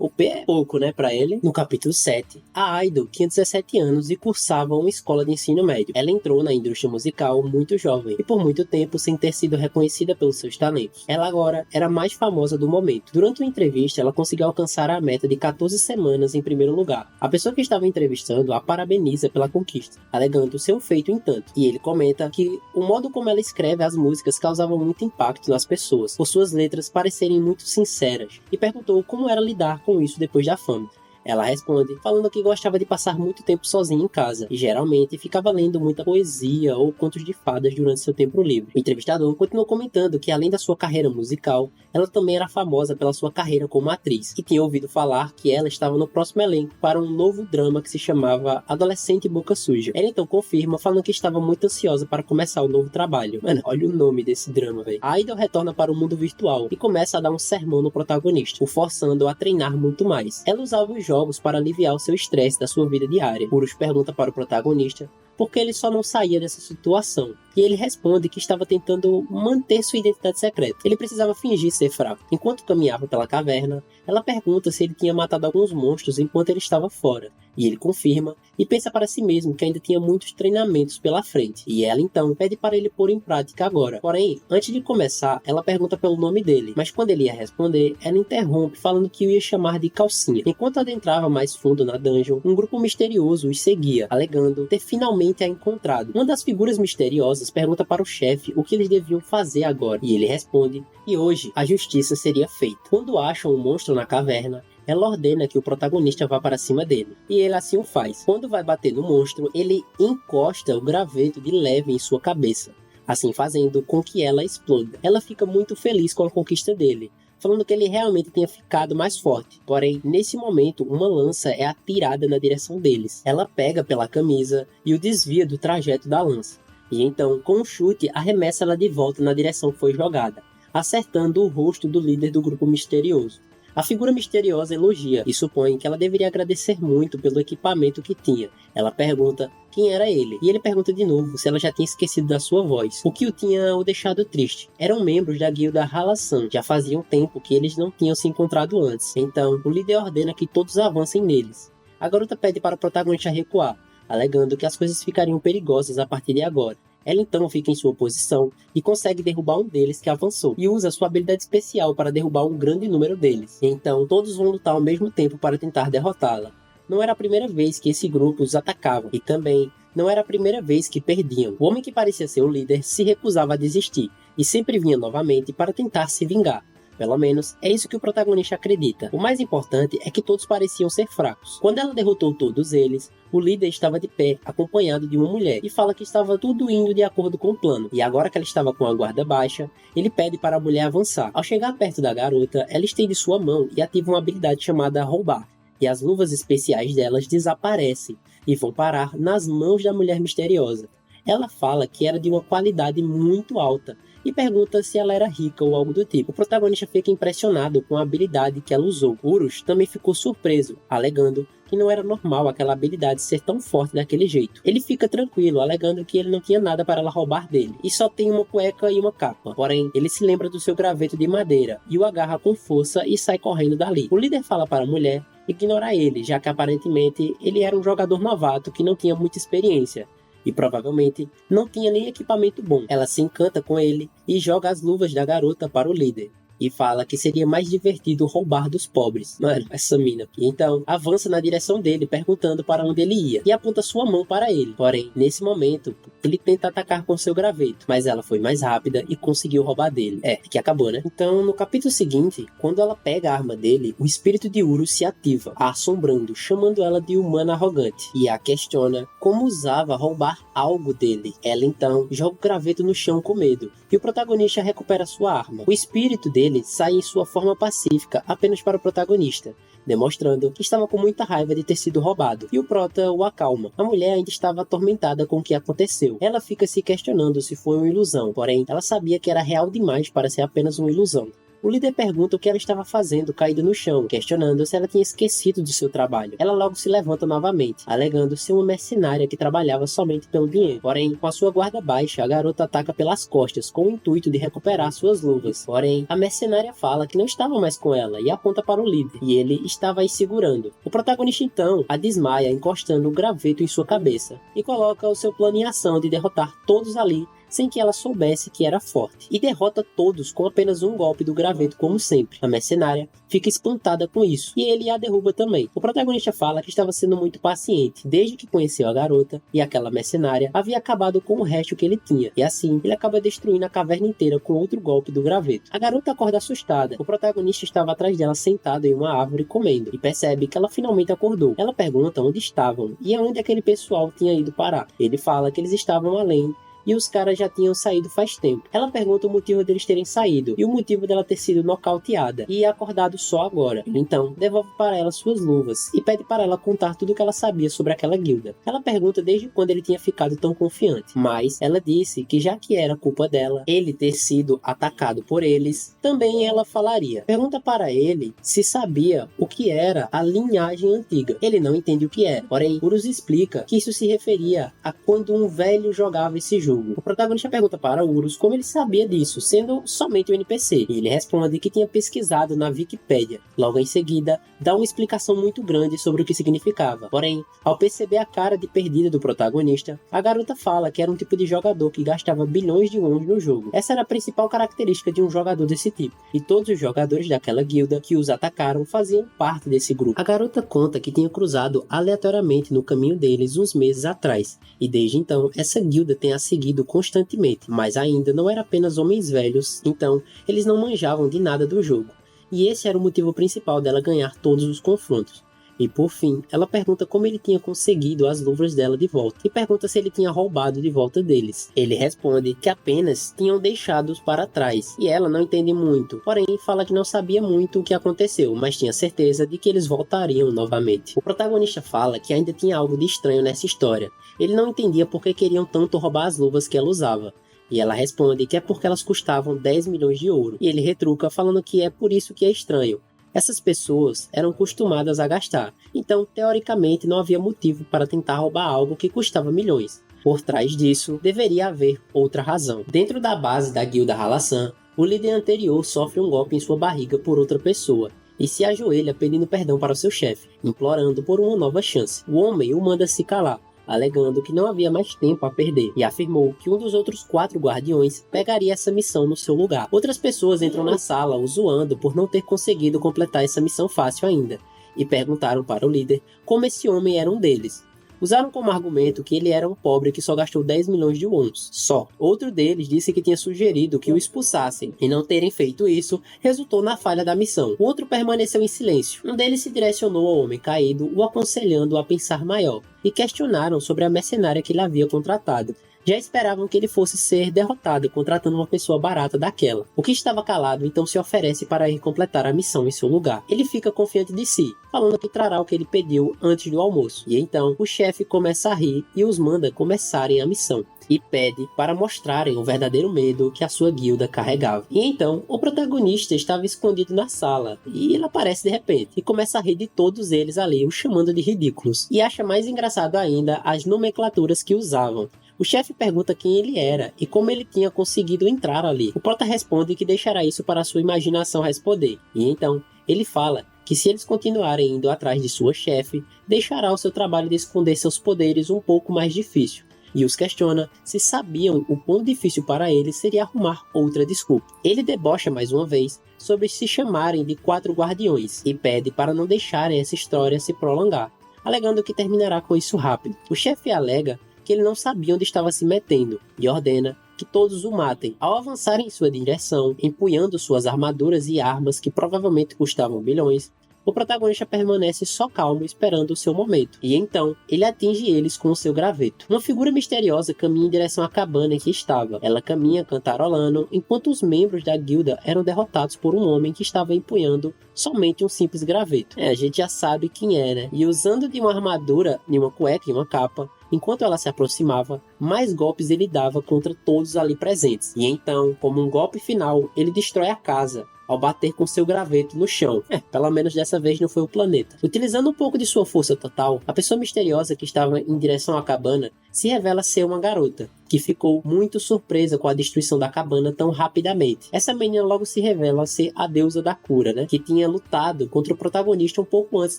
O P é pouco, né, pra ele. No capítulo 7, a Idol tinha 17 anos e cursava uma escola de ensino médio. Ela entrou na indústria musical muito jovem e por muito tempo sem ter sido reconhecida pelos seus talentos. Ela agora era a mais famosa do momento. Durante uma entrevista, ela conseguiu alcançar a meta de 14 semanas em primeiro lugar. A pessoa que estava entrevistando a parabeniza pela conquista, alegando ser um feito em tanto. E ele comenta que o modo como ela escreve as músicas causava muito impacto nas pessoas, por suas letras parecerem muito sinceras, e perguntou como era lidar com isso depois da fama. Ela responde, falando que gostava de passar muito tempo sozinha em casa, e geralmente ficava lendo muita poesia ou contos de fadas durante seu tempo livre. O entrevistador continuou comentando que, além da sua carreira musical, ela também era famosa pela sua carreira como atriz, e tinha ouvido falar que ela estava no próximo elenco para um novo drama que se chamava Adolescente Boca Suja. Ela então confirma, falando que estava muito ansiosa para começar o novo trabalho. Mano, olha o nome desse drama, velho. A Idol retorna para o mundo virtual e começa a dar um sermão no protagonista, o forçando a treinar muito mais. Ela usava os jogos para aliviar o seu estresse da sua vida diária. Urus pergunta para o protagonista por que ele só não saía dessa situação, e ele responde que estava tentando manter sua identidade secreta. Ele precisava fingir ser fraco. Enquanto caminhava pela caverna, ela pergunta se ele tinha matado alguns monstros enquanto ele estava fora, e ele confirma e pensa para si mesmo que ainda tinha muitos treinamentos pela frente, e ela então pede para ele pôr em prática agora. Porém, antes de começar, ela pergunta pelo nome dele, mas quando ele ia responder, ela interrompe falando que o ia chamar de Calcinha. Enquanto adentrava mais fundo na dungeon, um grupo misterioso os seguia, alegando ter finalmente a encontrado. Uma das figuras misteriosas pergunta para o chefe o que eles deviam fazer agora, e ele responde que hoje a justiça seria feita. Quando acham um monstro na caverna, ela ordena que o protagonista vá para cima dele, e ele assim o faz. Quando vai bater no monstro, ele encosta o graveto de leve em sua cabeça, assim fazendo com que ela exploda. Ela fica muito feliz com a conquista dele, falando que ele realmente tinha ficado mais forte. Porém, nesse momento, uma lança é atirada na direção deles. Ela pega pela camisa e o desvia do trajeto da lança, e então, com um chute, arremessa ela de volta na direção que foi jogada, acertando o rosto do líder do grupo misterioso. A figura misteriosa elogia e supõe que ela deveria agradecer muito pelo equipamento que tinha. Ela pergunta quem era ele, e ele pergunta de novo se ela já tinha esquecido da sua voz, o que o tinha deixado triste. Eram membros da guilda Halasan, já fazia um tempo que eles não tinham se encontrado antes, então o líder ordena que todos avancem neles. A garota pede para o protagonista recuar, alegando que as coisas ficariam perigosas a partir de agora. Ela então fica em sua posição e consegue derrubar um deles que avançou, e usa sua habilidade especial para derrubar um grande número deles. Então todos vão lutar ao mesmo tempo para tentar derrotá-la. Não era a primeira vez que esse grupo os atacava, e também não era a primeira vez que perdiam. O homem que parecia ser o líder se recusava a desistir, e sempre vinha novamente para tentar se vingar. Pelo menos, é isso que o protagonista acredita. O mais importante é que todos pareciam ser fracos. Quando ela derrotou todos eles, o líder estava de pé, acompanhado de uma mulher, e fala que estava tudo indo de acordo com o plano. E agora que ela estava com a guarda baixa, ele pede para a mulher avançar. Ao chegar perto da garota, ela estende sua mão e ativa uma habilidade chamada roubar. E as luvas especiais delas desaparecem e vão parar nas mãos da mulher misteriosa. Ela fala que era de uma qualidade muito alta e pergunta se ela era rica ou algo do tipo. O protagonista fica impressionado com a habilidade que ela usou. Urus também ficou surpreso, alegando que não era normal aquela habilidade ser tão forte daquele jeito. Ele fica tranquilo, alegando que ele não tinha nada para ela roubar dele, e só tem uma cueca e uma capa. Porém, ele se lembra do seu graveto de madeira, e o agarra com força e sai correndo dali. O líder fala para a mulher ignorar ele, já que aparentemente ele era um jogador novato que não tinha muita experiência, e provavelmente não tinha nem equipamento bom. Ela se encanta com ele e joga as luvas da garota para o líder. e fala que seria mais divertido roubar dos pobres. Mano, essa mina. E então, avança na direção dele, perguntando para onde ele ia, e aponta sua mão para ele. Porém, nesse momento, ele tenta atacar com seu graveto, mas ela foi mais rápida e conseguiu roubar dele. Que acabou, né? Então, no capítulo seguinte, quando ela pega a arma dele, o espírito de Urus se ativa, a assombrando, chamando ela de humana arrogante, e a questiona como usava roubar algo dele. Ela então joga o graveto no chão com medo, e o protagonista recupera sua arma. O espírito dele sai em sua forma pacífica apenas para o protagonista, demonstrando que estava com muita raiva de ter sido roubado, e o prota o acalma. A mulher ainda estava atormentada com o que aconteceu. Ela fica se questionando se foi uma ilusão, porém ela sabia que era real demais para ser apenas uma ilusão. O líder pergunta o que ela estava fazendo caída no chão, questionando se ela tinha esquecido do seu trabalho. Ela logo se levanta novamente, alegando ser uma mercenária que trabalhava somente pelo dinheiro. Porém, com a sua guarda baixa, a garota ataca pelas costas, com o intuito de recuperar suas luvas. Porém, a mercenária fala que não estava mais com ela e aponta para o líder, e ele estava aí segurando. O protagonista então a desmaia, encostando o graveto em sua cabeça, e coloca o seu plano em ação de derrotar todos ali, sem que ela soubesse que era forte, e derrota todos com apenas um golpe do graveto como sempre. A mercenária fica espantada com isso, e ele a derruba também. O protagonista fala que estava sendo muito paciente, desde que conheceu a garota, e aquela mercenária havia acabado com o resto que ele tinha, e assim ele acaba destruindo a caverna inteira com outro golpe do graveto. A garota acorda assustada. O protagonista estava atrás dela sentado em uma árvore comendo, e percebe que ela finalmente acordou. Ela pergunta onde estavam, e aonde aquele pessoal tinha ido parar. Ele fala que eles estavam além, e os caras já tinham saído faz tempo. Ela pergunta o motivo deles terem saído, e o motivo dela ter sido nocauteada e acordado só agora. Ele então devolve para ela suas luvas, e pede para ela contar tudo o que ela sabia sobre aquela guilda. Ela pergunta desde quando ele tinha ficado tão confiante, mas ela disse que já que era culpa dela, ele ter sido atacado por eles, também ela falaria. Pergunta para ele se sabia o que era a linhagem antiga. Ele não entende o que é, porém Urus explica que isso se referia a quando um velho jogava esse jogo. O protagonista pergunta para Urus como ele sabia disso, sendo somente um NPC, e ele responde que tinha pesquisado na Wikipédia. Logo em seguida, dá uma explicação muito grande sobre o que significava. Porém, ao perceber a cara de perdida do protagonista, a garota fala que era um tipo de jogador que gastava bilhões de wons no jogo. Essa era a principal característica de um jogador desse tipo, e todos os jogadores daquela guilda que os atacaram faziam parte desse grupo. A garota conta que tinha cruzado aleatoriamente no caminho deles uns meses atrás, e desde então essa guilda tem a seguido constantemente, mas ainda não era apenas homens velhos, então eles não manjavam de nada do jogo, e esse era o motivo principal dela ganhar todos os confrontos. E por fim, ela pergunta como ele tinha conseguido as luvas dela de volta, e pergunta se ele tinha roubado de volta deles. Ele responde que apenas tinham deixado-os para trás, e ela não entende muito, porém fala que não sabia muito o que aconteceu, mas tinha certeza de que eles voltariam novamente. O protagonista fala que ainda tinha algo de estranho nessa história. Ele não entendia por que queriam tanto roubar as luvas que ela usava, e ela responde que é porque elas custavam 10 milhões de ouro, e ele retruca falando que é por isso que é estranho. Essas pessoas eram acostumadas a gastar, então teoricamente não havia motivo para tentar roubar algo que custava milhões. Por trás disso, deveria haver outra razão. Dentro da base da guilda Halassan, o líder anterior sofre um golpe em sua barriga por outra pessoa, e se ajoelha pedindo perdão para o seu chefe, implorando por uma nova chance. O homem o manda se calar, alegando que não havia mais tempo a perder, e afirmou que um dos outros 4 guardiões pegaria essa missão no seu lugar. Outras pessoas entram na sala o zoando por não ter conseguido completar essa missão fácil ainda, e perguntaram para o líder como esse homem era um deles. Usaram como argumento que ele era um pobre que só gastou 10 milhões de wons, só. Outro deles disse que tinha sugerido que o expulsassem, e não terem feito isso resultou na falha da missão. O outro permaneceu em silêncio. Um deles se direcionou ao homem caído, o aconselhando a pensar maior, e questionaram sobre a mercenária que ele havia contratado. Já esperavam que ele fosse ser derrotado contratando uma pessoa barata daquela. O que estava calado então se oferece para ir completar a missão em seu lugar. Ele fica confiante de si, falando que trará o que ele pediu antes do almoço. E então o chefe começa a rir e os manda começarem a missão, e pede para mostrarem o verdadeiro medo que a sua guilda carregava. E então o protagonista estava escondido na sala, e ele aparece de repente e começa a rir de todos eles ali, o chamando de ridículos. E acha mais engraçado ainda as nomenclaturas que usavam. O chefe pergunta quem ele era e como ele tinha conseguido entrar ali. O prota responde que deixará isso para a sua imaginação responder. E então ele fala que se eles continuarem indo atrás de sua chefe, deixará o seu trabalho de esconder seus poderes um pouco mais difícil. e os questiona se sabiam o quão difícil para ele seria arrumar outra desculpa. Ele debocha mais uma vez sobre se chamarem de 4 guardiões e pede para não deixarem essa história se prolongar, alegando que terminará com isso rápido. O chefe alega que ele não sabia onde estava se metendo e ordena que todos o matem. Ao avançar em sua direção, empunhando suas armaduras e armas que provavelmente custavam bilhões, o protagonista permanece só calmo esperando o seu momento, e então ele atinge eles com o seu graveto. Uma figura misteriosa caminha em direção à cabana em que estava. Ela caminha cantarolando, enquanto os membros da guilda eram derrotados por um homem que estava empunhando somente um simples graveto. A gente já sabe quem é, né? E usando de uma armadura, de uma cueca e uma capa, enquanto ela se aproximava, mais golpes ele dava contra todos ali presentes. E então, como um golpe final, ele destrói a casa, ao bater com seu graveto no chão. Pelo menos dessa vez não foi o planeta. Utilizando um pouco de sua força total, a pessoa misteriosa que estava em direção à cabana se revela ser uma garota, que ficou muito surpresa com a destruição da cabana tão rapidamente. Essa menina logo se revela ser a deusa da cura, né? Que tinha lutado contra o protagonista um pouco antes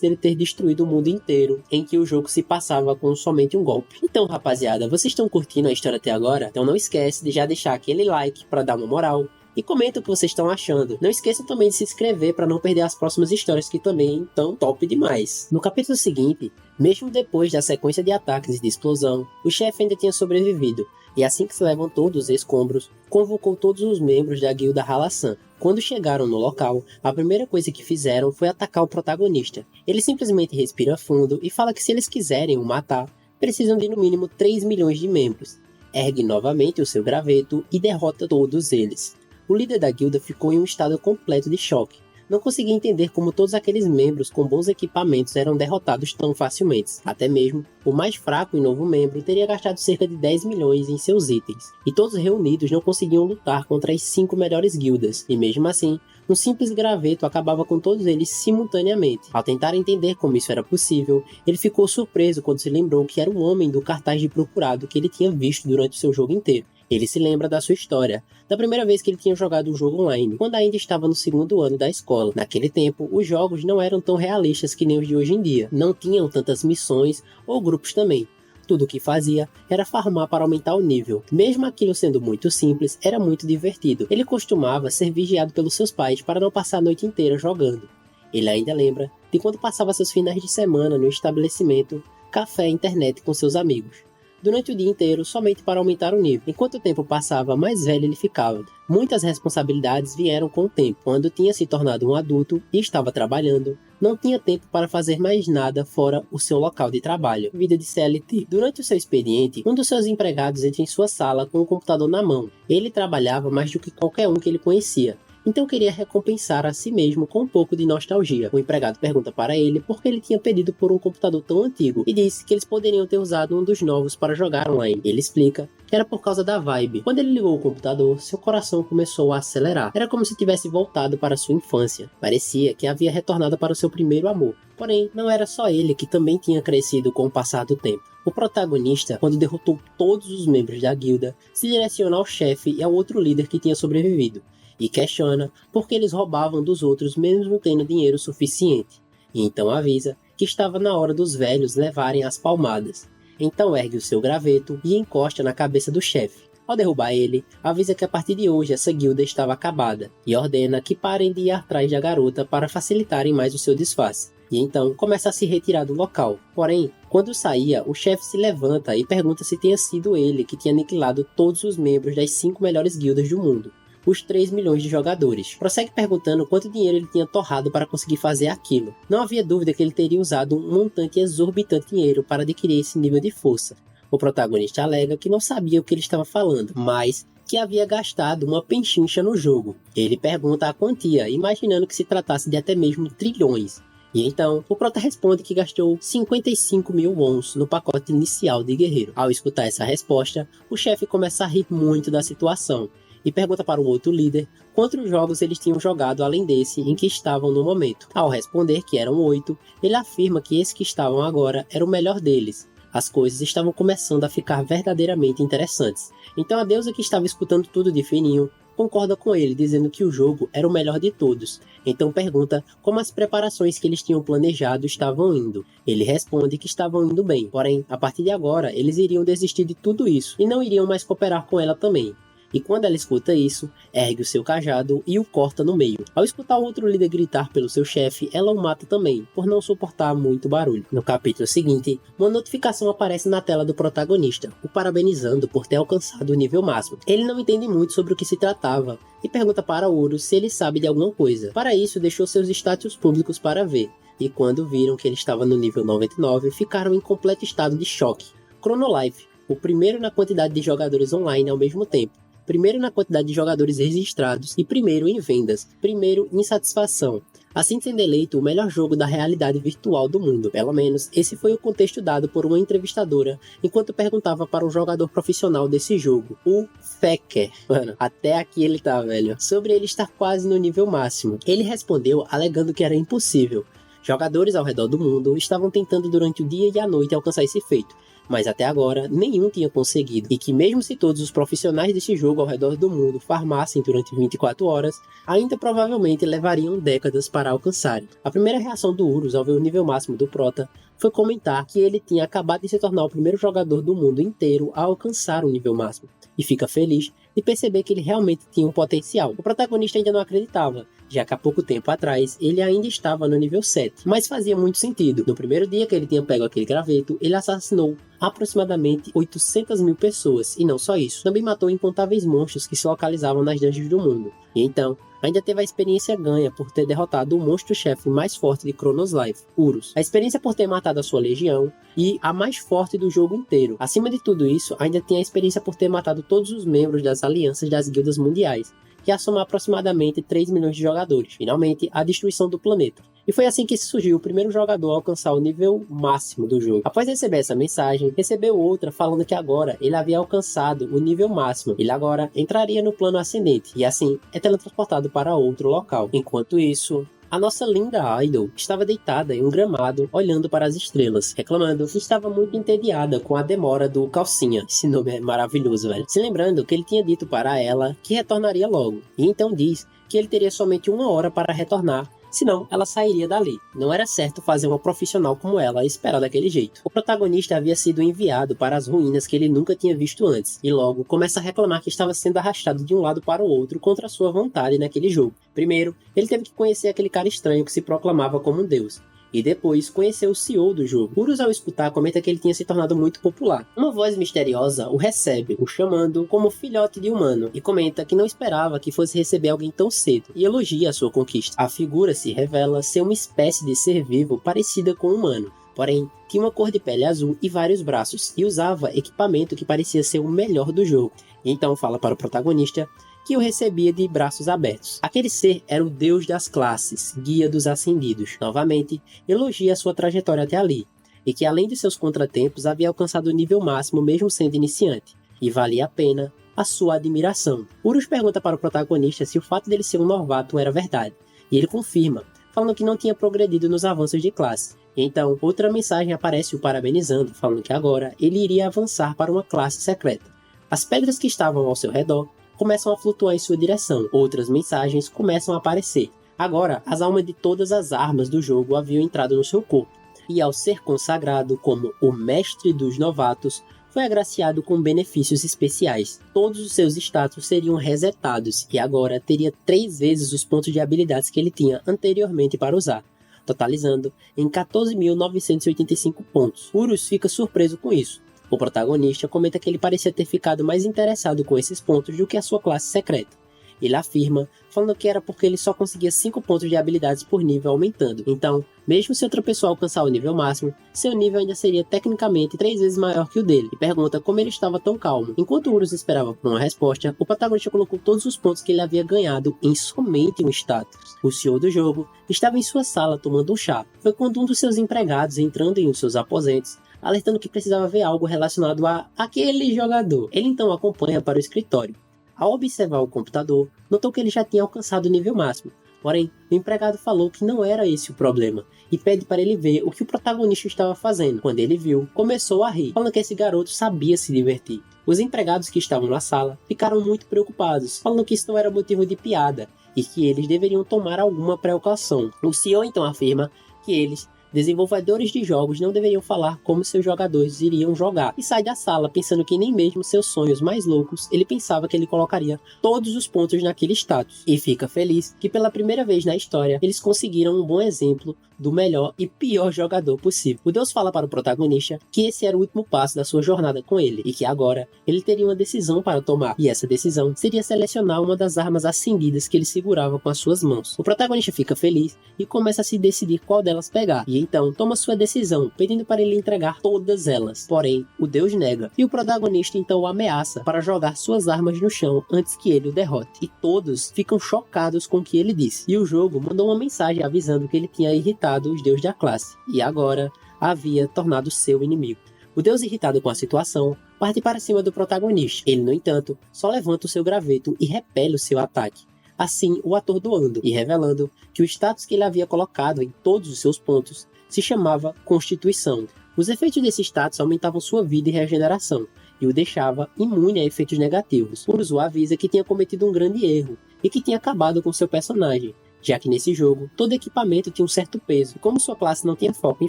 dele ter destruído o mundo inteiro, em que o jogo se passava com somente um golpe. Então, rapaziada, vocês estão curtindo a história até agora? Então não esquece de já deixar aquele like para dar uma moral. E comenta o que vocês estão achando. Não esqueça também de se inscrever para não perder as próximas histórias que também estão top demais. No capítulo seguinte, mesmo depois da sequência de ataques e de explosão, o chefe ainda tinha sobrevivido, e assim que se levantou dos escombros, convocou todos os membros da guilda Halassan. Quando chegaram no local, a primeira coisa que fizeram foi atacar o protagonista. Ele simplesmente respira fundo e fala que se eles quiserem o matar, precisam de no mínimo 3 milhões de membros. Ergue novamente o seu graveto e derrota todos eles. O líder da guilda ficou em um estado completo de choque. Não conseguia entender como todos aqueles membros com bons equipamentos eram derrotados tão facilmente. Até mesmo, o mais fraco e novo membro teria gastado cerca de 10 milhões em seus itens. E todos reunidos não conseguiam lutar contra as 5 melhores guildas. E mesmo assim, um simples graveto acabava com todos eles simultaneamente. Ao tentar entender como isso era possível, ele ficou surpreso quando se lembrou que era um homem do cartaz de procurado que ele tinha visto durante o seu jogo inteiro. Ele se lembra da sua história, da primeira vez que ele tinha jogado um jogo online, quando ainda estava no 2º ano da escola. Naquele tempo, os jogos não eram tão realistas que nem os de hoje em dia. Não tinham tantas missões ou grupos também. Tudo o que fazia era farmar para aumentar o nível. Mesmo aquilo sendo muito simples, era muito divertido. Ele costumava ser vigiado pelos seus pais para não passar a noite inteira jogando. Ele ainda lembra de quando passava seus finais de semana no estabelecimento, café e internet com seus amigos. Durante o dia inteiro, somente para aumentar o nível. Enquanto o tempo passava, mais velho ele ficava. Muitas responsabilidades vieram com o tempo. Quando tinha se tornado um adulto e estava trabalhando, não tinha tempo para fazer mais nada fora o seu local de trabalho, vida de CLT. Durante o seu expediente, um dos seus empregados entra em sua sala com o computador na mão. Ele trabalhava mais do que qualquer um que ele conhecia. Então queria recompensar a si mesmo com um pouco de nostalgia. O empregado pergunta para ele por que ele tinha pedido por um computador tão antigo e disse que eles poderiam ter usado um dos novos para jogar online. Ele explica que era por causa da vibe. Quando ele ligou o computador, seu coração começou a acelerar. Era como se tivesse voltado para sua infância. Parecia que havia retornado para o seu primeiro amor. Porém, não era só ele que também tinha crescido com o passar do tempo. O protagonista, quando derrotou todos os membros da guilda, se direciona ao chefe e ao outro líder que tinha sobrevivido. E questiona por que eles roubavam dos outros mesmo tendo dinheiro suficiente. E então avisa que estava na hora dos velhos levarem as palmadas. Então ergue o seu graveto e encosta na cabeça do chefe. Ao derrubar ele, avisa que a partir de hoje essa guilda estava acabada e ordena que parem de ir atrás da garota para facilitarem mais o seu disfarce. E então começa a se retirar do local. Porém, quando saía, o chefe se levanta e pergunta se tinha sido ele que tinha aniquilado todos os membros das 5 melhores guildas do mundo. Os 3 milhões de jogadores. Prossegue perguntando quanto dinheiro ele tinha torrado para conseguir fazer aquilo. Não havia dúvida que ele teria usado um montante exorbitante de dinheiro para adquirir esse nível de força. O protagonista alega que não sabia o que ele estava falando, mas que havia gastado uma penchincha no jogo. Ele pergunta a quantia, imaginando que se tratasse de até mesmo trilhões. E então, o prota responde que gastou 55 mil wons no pacote inicial de guerreiro. Ao escutar essa resposta, o chefe começa a rir muito da situação e pergunta para o outro líder quantos jogos eles tinham jogado além desse em que estavam no momento. Ao responder que eram 8, ele afirma que esse que estavam agora era o melhor deles. As coisas estavam começando a ficar verdadeiramente interessantes. Então a deusa que estava escutando tudo de fininho concorda com ele, dizendo que o jogo era o melhor de todos. Então pergunta como as preparações que eles tinham planejado estavam indo. Ele responde que estavam indo bem, porém, a partir de agora, eles iriam desistir de tudo isso e não iriam mais cooperar com ela também. E quando ela escuta isso, ergue o seu cajado e o corta no meio. Ao escutar o outro líder gritar pelo seu chefe, ela o mata também, por não suportar muito barulho. No capítulo seguinte, uma notificação aparece na tela do protagonista, o parabenizando por ter alcançado o nível máximo. Ele não entende muito sobre o que se tratava, e pergunta para Urus se ele sabe de alguma coisa. Para isso, deixou seus status públicos para ver, e quando viram que ele estava no nível 99, ficaram em completo estado de choque. Chronolife, o primeiro na quantidade de jogadores online ao mesmo tempo, primeiro na quantidade de jogadores registrados e primeiro em vendas, primeiro em satisfação. Assim sendo eleito o melhor jogo da realidade virtual do mundo. Pelo menos, esse foi o contexto dado por uma entrevistadora enquanto perguntava para um jogador profissional desse jogo, o Fecker. Mano, até aqui ele tá, velho. Sobre ele estar quase no nível máximo. Ele respondeu alegando que era impossível. Jogadores ao redor do mundo estavam tentando durante o dia e a noite alcançar esse feito, mas até agora nenhum tinha conseguido, e que mesmo se todos os profissionais desse jogo ao redor do mundo farmassem durante 24 horas, ainda provavelmente levariam décadas para alcançarem. A primeira reação do Urus ao ver o nível máximo do Prota foi comentar que ele tinha acabado de se tornar o primeiro jogador do mundo inteiro a alcançar o nível máximo, e fica feliz de perceber que ele realmente tinha um potencial. O protagonista ainda não acreditava, já que há pouco tempo atrás ele ainda estava no nível 7, mas fazia muito sentido. No primeiro dia que ele tinha pego aquele graveto, ele assassinou aproximadamente 800 mil pessoas, e não só isso, também matou incontáveis monstros que se localizavam nas dungeons do mundo. E então, ainda teve a experiência ganha por ter derrotado o monstro-chefe mais forte de Chronos Life, Urus. A experiência por ter matado a sua legião e a mais forte do jogo inteiro. Acima de tudo isso, ainda tinha a experiência por ter matado todos os membros das alianças das guildas mundiais, que ia somar aproximadamente 3 milhões de jogadores. Finalmente, a destruição do planeta. E foi assim que surgiu o primeiro jogador a alcançar o nível máximo do jogo. Após receber essa mensagem, recebeu outra falando que agora ele havia alcançado o nível máximo. Ele agora entraria no plano ascendente e assim é teletransportado para outro local. Enquanto isso, a nossa linda Idol estava deitada em um gramado, olhando para as estrelas, reclamando que estava muito entediada com a demora do Calcinha. Esse nome é maravilhoso, velho. Se lembrando que ele tinha dito para ela que retornaria logo, e então diz que ele teria somente 1 hora para retornar, senão ela sairia dali. Não era certo fazer uma profissional como ela esperar daquele jeito. O protagonista havia sido enviado para as ruínas que ele nunca tinha visto antes, e logo começa a reclamar que estava sendo arrastado de um lado para o outro contra a sua vontade naquele jogo. Primeiro, ele teve que conhecer aquele cara estranho que se proclamava como um deus, e depois conheceu o CEO do jogo. Urus, ao escutar, comenta que ele tinha se tornado muito popular. Uma voz misteriosa o recebe, o chamando como filhote de humano, e comenta que não esperava que fosse receber alguém tão cedo, e elogia a sua conquista. A figura se revela ser uma espécie de ser vivo parecida com um humano, porém tinha uma cor de pele azul e vários braços, e usava equipamento que parecia ser o melhor do jogo. E então fala para o protagonista que o recebia de braços abertos. Aquele ser era o deus das classes, guia dos ascendidos. Novamente, elogia a sua trajetória até ali, e que além de seus contratempos havia alcançado o nível máximo mesmo sendo iniciante, e valia a pena a sua admiração. Urus pergunta para o protagonista se o fato dele ser um novato era verdade, e ele confirma, falando que não tinha progredido nos avanços de classe. E então, outra mensagem aparece o parabenizando, falando que agora ele iria avançar para uma classe secreta. As pedras que estavam ao seu redor começam a flutuar em sua direção. Outras mensagens começam a aparecer. Agora, as almas de todas as armas do jogo haviam entrado no seu corpo, e ao ser consagrado como o mestre dos novatos, foi agraciado com benefícios especiais. Todos os seus status seriam resetados, e agora teria 3 vezes os pontos de habilidades que ele tinha anteriormente para usar, totalizando em 14.985 pontos. Urus fica surpreso com isso. O protagonista comenta que ele parecia ter ficado mais interessado com esses pontos do que a sua classe secreta. Ele afirma, falando que era porque ele só conseguia 5 pontos de habilidades por nível aumentando. Então, mesmo se outra pessoa alcançar o nível máximo, seu nível ainda seria tecnicamente 3 vezes maior que o dele, e pergunta como ele estava tão calmo. Enquanto Urus esperava por uma resposta, o protagonista colocou todos os pontos que ele havia ganhado em somente um status. O CEO do jogo estava em sua sala tomando um chá. Foi quando um dos seus empregados, entrando em um dos seus aposentos, alertando que precisava ver algo relacionado a aquele jogador. Ele então acompanha para o escritório. Ao observar o computador, notou que ele já tinha alcançado o nível máximo, Porém, o empregado falou que não era esse o problema, e pede para ele ver o que o protagonista estava fazendo. Quando ele viu, começou a rir, falando que esse garoto sabia se divertir. Os empregados que estavam na sala ficaram muito preocupados, falando que isso não era motivo de piada, e que eles deveriam tomar alguma precaução. O CEO então afirma que eles, desenvolvedores de jogos, não deveriam falar como seus jogadores iriam jogar, e sai da sala pensando que nem mesmo seus sonhos mais loucos ele pensava que ele colocaria todos os pontos naquele status, e fica feliz que pela primeira vez na história eles conseguiram um bom exemplo do melhor e pior jogador possível. O Deus fala para o protagonista que esse era o último passo da sua jornada com ele, e que agora ele teria uma decisão para tomar, e essa decisão seria selecionar uma das armas acendidas que ele segurava com as suas mãos. O protagonista fica feliz e começa a se decidir qual delas pegar, e então toma sua decisão, pedindo para ele entregar todas elas. Porém, o Deus nega, e o protagonista então o ameaça para jogar suas armas no chão antes que ele o derrote. E todos ficam chocados com o que ele disse, e o jogo mandou uma mensagem avisando que ele tinha irritado os deuses da classe, e agora havia tornado seu inimigo. O Deus, irritado com a situação, parte para cima do protagonista. Ele, no entanto, só levanta o seu graveto e repele o seu ataque, assim o atordoando e revelando que o status que ele havia colocado em todos os seus pontos se chamava Constituição. Os efeitos desse status aumentavam sua vida e regeneração, e o deixava imune a efeitos negativos. Urus o avisa que tinha cometido um grande erro, e que tinha acabado com seu personagem, já que nesse jogo, todo equipamento tinha um certo peso, e como sua classe não tinha foco em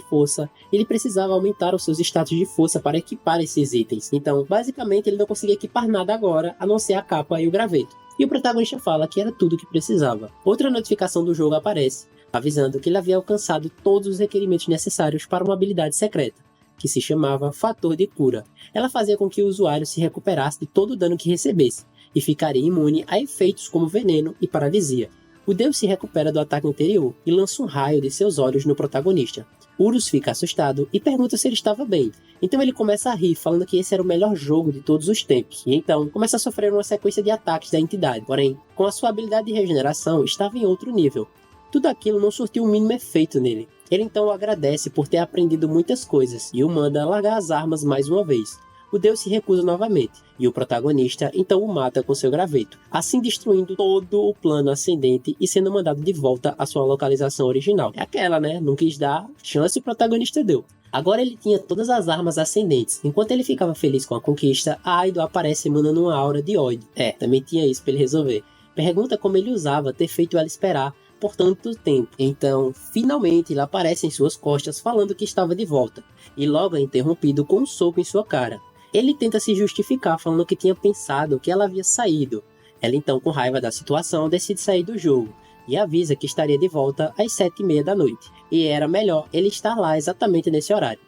força, ele precisava aumentar os seus status de força para equipar esses itens. Então, basicamente, ele não conseguia equipar nada agora, a não ser a capa e o graveto. E o protagonista fala que era tudo o que precisava. Outra notificação do jogo aparece, avisando que ele havia alcançado todos os requerimentos necessários para uma habilidade secreta, que se chamava Fator de Cura. Ela fazia com que o usuário se recuperasse de todo o dano que recebesse, e ficaria imune a efeitos como veneno e paralisia. O Deus se recupera do ataque anterior e lança um raio de seus olhos no protagonista. Urus fica assustado e pergunta se ele estava bem. Então ele começa a rir, falando que esse era o melhor jogo de todos os tempos. E então começa a sofrer uma sequência de ataques da entidade. Porém, com a sua habilidade de regeneração, estava em outro nível. Tudo aquilo não surtiu o mínimo efeito nele. Ele então o agradece por ter aprendido muitas coisas e o manda largar as armas mais uma vez. O Deus se recusa novamente, e o protagonista então o mata com seu graveto, assim destruindo todo o plano ascendente e sendo mandado de volta à sua localização original. É aquela, né? Não quis dar chance, o protagonista deu. Agora ele tinha todas as armas ascendentes. Enquanto ele ficava feliz com a conquista, a Aido aparece emanando uma aura de ódio. Também tinha isso para ele resolver. Pergunta como ele usava ter feito ela esperar por tanto tempo. Então, finalmente ele aparece em suas costas falando que estava de volta, e logo é interrompido com um soco em sua cara. Ele tenta se justificar, falando que tinha pensado que ela havia saído. Ela então, com raiva da situação, decide sair do jogo, e avisa que estaria de volta às 7h30 da noite, e era melhor ele estar lá exatamente nesse horário.